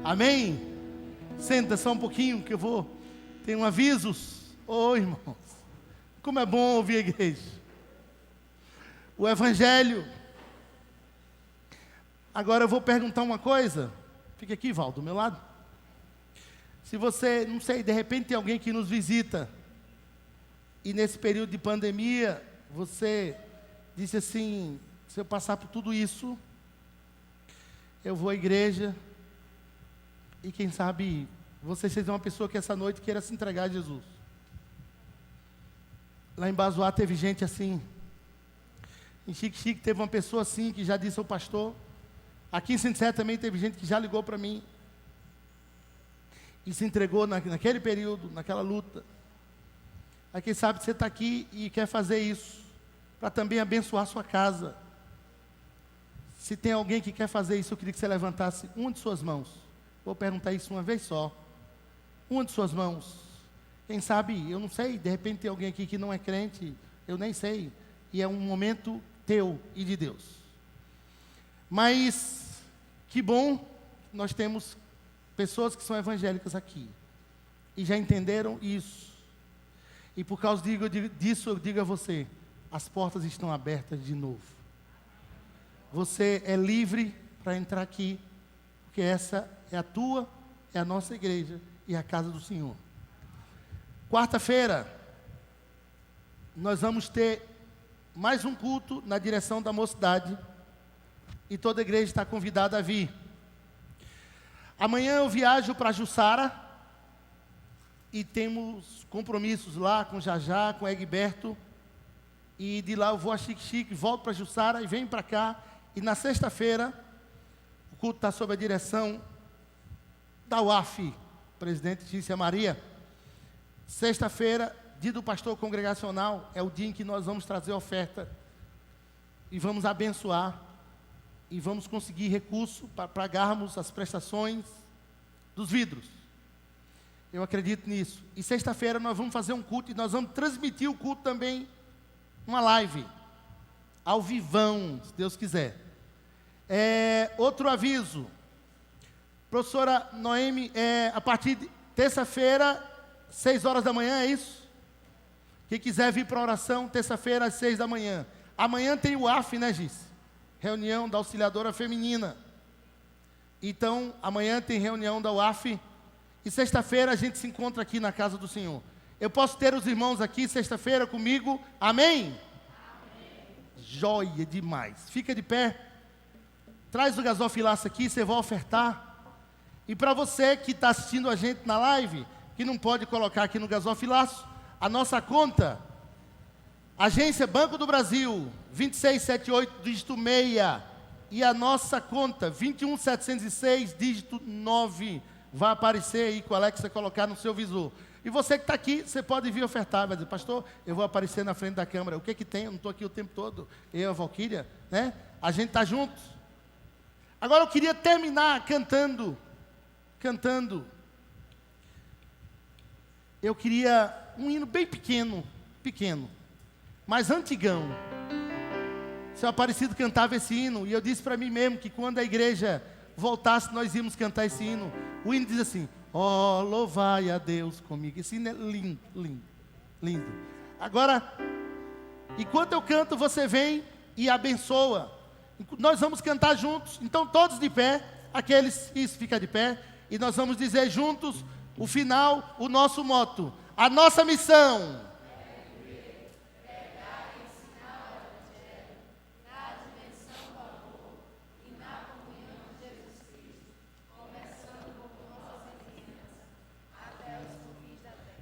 A: Amém? Senta só um pouquinho que eu vou. Tenho avisos. Ô irmãos, como é bom ouvir a igreja. O Evangelho. Agora eu vou perguntar uma coisa. Fica aqui, Val, do meu lado. Se você, não sei, de repente tem alguém que nos visita. E nesse período de pandemia, você disse assim, se eu passar por tudo isso, eu vou à igreja. E quem sabe você seja uma pessoa que essa noite queira se entregar a Jesus. Lá em Bazoá teve gente assim. Em Xique-Xique teve uma pessoa assim que já disse ao pastor. Aqui em Sinté também teve gente que já ligou para mim. E se entregou naquele período, naquela luta. Aí quem sabe você está aqui e quer fazer isso. Para também abençoar a sua casa. Se tem alguém que quer fazer isso, eu queria que você levantasse uma de suas mãos. Vou perguntar isso uma vez só. Uma de suas mãos. Quem sabe, eu não sei, de repente tem alguém aqui que não é crente, eu nem sei. E é um momento teu e de Deus. Mas, que bom, nós temos pessoas que são evangélicas aqui. E já entenderam isso. E por causa disso, eu digo a você, as portas estão abertas de novo. Você é livre para entrar aqui, porque essa é a tua, é a nossa igreja e a casa do Senhor. Quarta-feira, nós vamos ter mais um culto na direção da mocidade. E toda a igreja está convidada a vir. Amanhã eu viajo para Jussara. E temos compromissos lá com Jajá, com Egberto. E de lá eu vou a Xique-Xique, volto para Jussara e venho para cá. E na sexta-feira, o culto está sob a direção da UAF, presidente Tícia Maria. Sexta-feira, dia do pastor congregacional, é o dia em que nós vamos trazer oferta. E vamos abençoar. E vamos conseguir recurso para pagarmos as prestações dos vidros. Eu acredito nisso. E sexta-feira nós vamos fazer um culto e nós vamos transmitir o culto também, uma live, ao vivão, se Deus quiser. Outro aviso, professora Noemi, a partir de terça-feira, 6 horas da manhã, é isso? Quem quiser vir para a oração, terça-feira às 6 da manhã. Amanhã tem o AF, né, Gis? Reunião da Auxiliadora Feminina. Então, amanhã tem reunião da UAF. E sexta-feira a gente se encontra aqui na casa do Senhor. Eu posso ter os irmãos aqui sexta-feira comigo? Amém? Amém. Joia demais. Fica de pé. Traz o gasofilaço aqui, você vai ofertar. E para você que está assistindo a gente na live, que não pode colocar aqui no gasofilaço, a nossa conta, Agência Banco do Brasil, 2678, dígito 6. E a nossa conta, 21706, dígito 9. Vai aparecer aí com o Alexa colocar no seu visor. E você que está aqui, você pode vir ofertar. Vai dizer, pastor, eu vou aparecer na frente da câmera. O que que tem? Eu não estou aqui o tempo todo. Eu, a Valquíria, né? A gente está juntos. Agora eu queria terminar cantando. Eu queria um hino bem pequeno, mas antigão. Seu Aparecido cantava esse hino, e eu disse para mim mesmo que quando a igreja voltasse, nós íamos cantar esse hino. O hino diz assim, ó, louvai a Deus comigo. Esse hino é lindo, lindo, lindo. Agora, enquanto eu canto, você vem e abençoa. Nós vamos cantar juntos, então todos de pé, isso, fica de pé, e nós vamos dizer juntos, o final, o nosso moto, a nossa missão.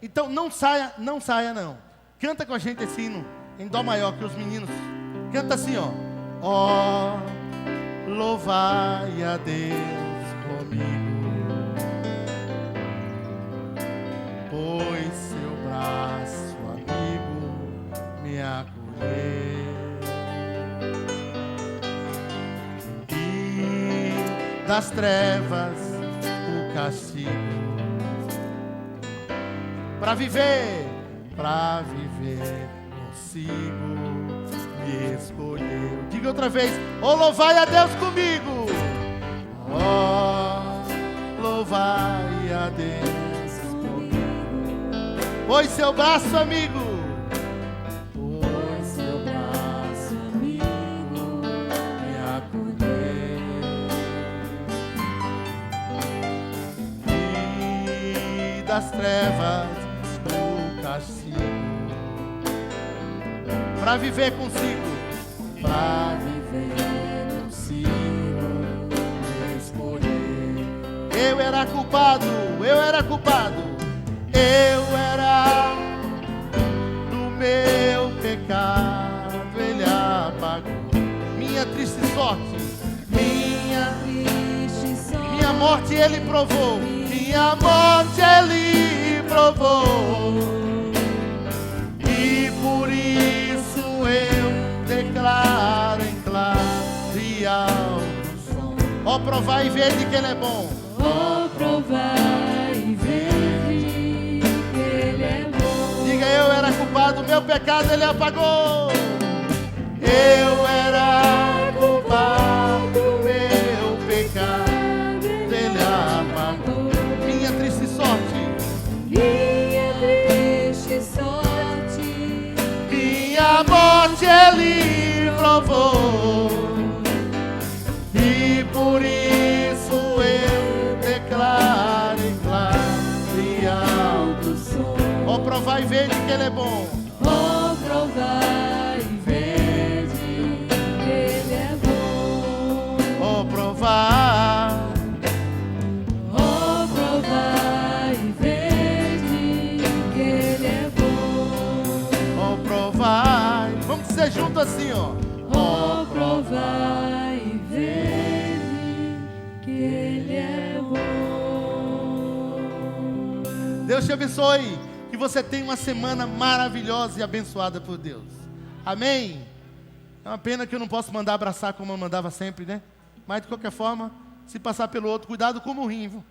A: Então não saia não. Canta com a gente esse hino em dó maior que os meninos. Canta assim, ó. Ó, louvai a Deus comigo, pois seu braço amigo me acolheu e das trevas o castigo. Para viver consigo me escolheu. Diga outra vez, oh, louvai a Deus comigo. Oh, louvai a Deus comigo, pois seu braço amigo, me acolheu e das trevas castigo, para viver consigo, me escolher. Eu era culpado, do meu pecado, Ele apagou minha triste sorte, minha morte Ele provou, minha morte Ele provou. E por isso eu declaro em claro e alto som. Ó, provai e vede que Ele é bom.
C: Ó, provai e vede que Ele é bom.
A: Diga, eu era culpado, meu pecado Ele apagou. Eu era culpado, meu pecado Ele apagou. Minha triste sorte, minha morte Ele provou, e por isso eu declaro em claro e alto som. Ó, provai provar e vede que Ele é bom.
C: Oh, provar e vede que Ele é bom.
A: Oh, provar.
C: Oh, provar e vede que Ele é bom.
A: Oh, provar. Vamos dizer junto assim, ó.
C: Oh, provar e vede que Ele é bom.
A: Deus te abençoe. Que você tenha uma semana maravilhosa e abençoada por Deus. Amém? É uma pena que eu não posso mandar abraçar como eu mandava sempre, né? Mas de qualquer forma, se passar pelo outro, cuidado com o rim, viu?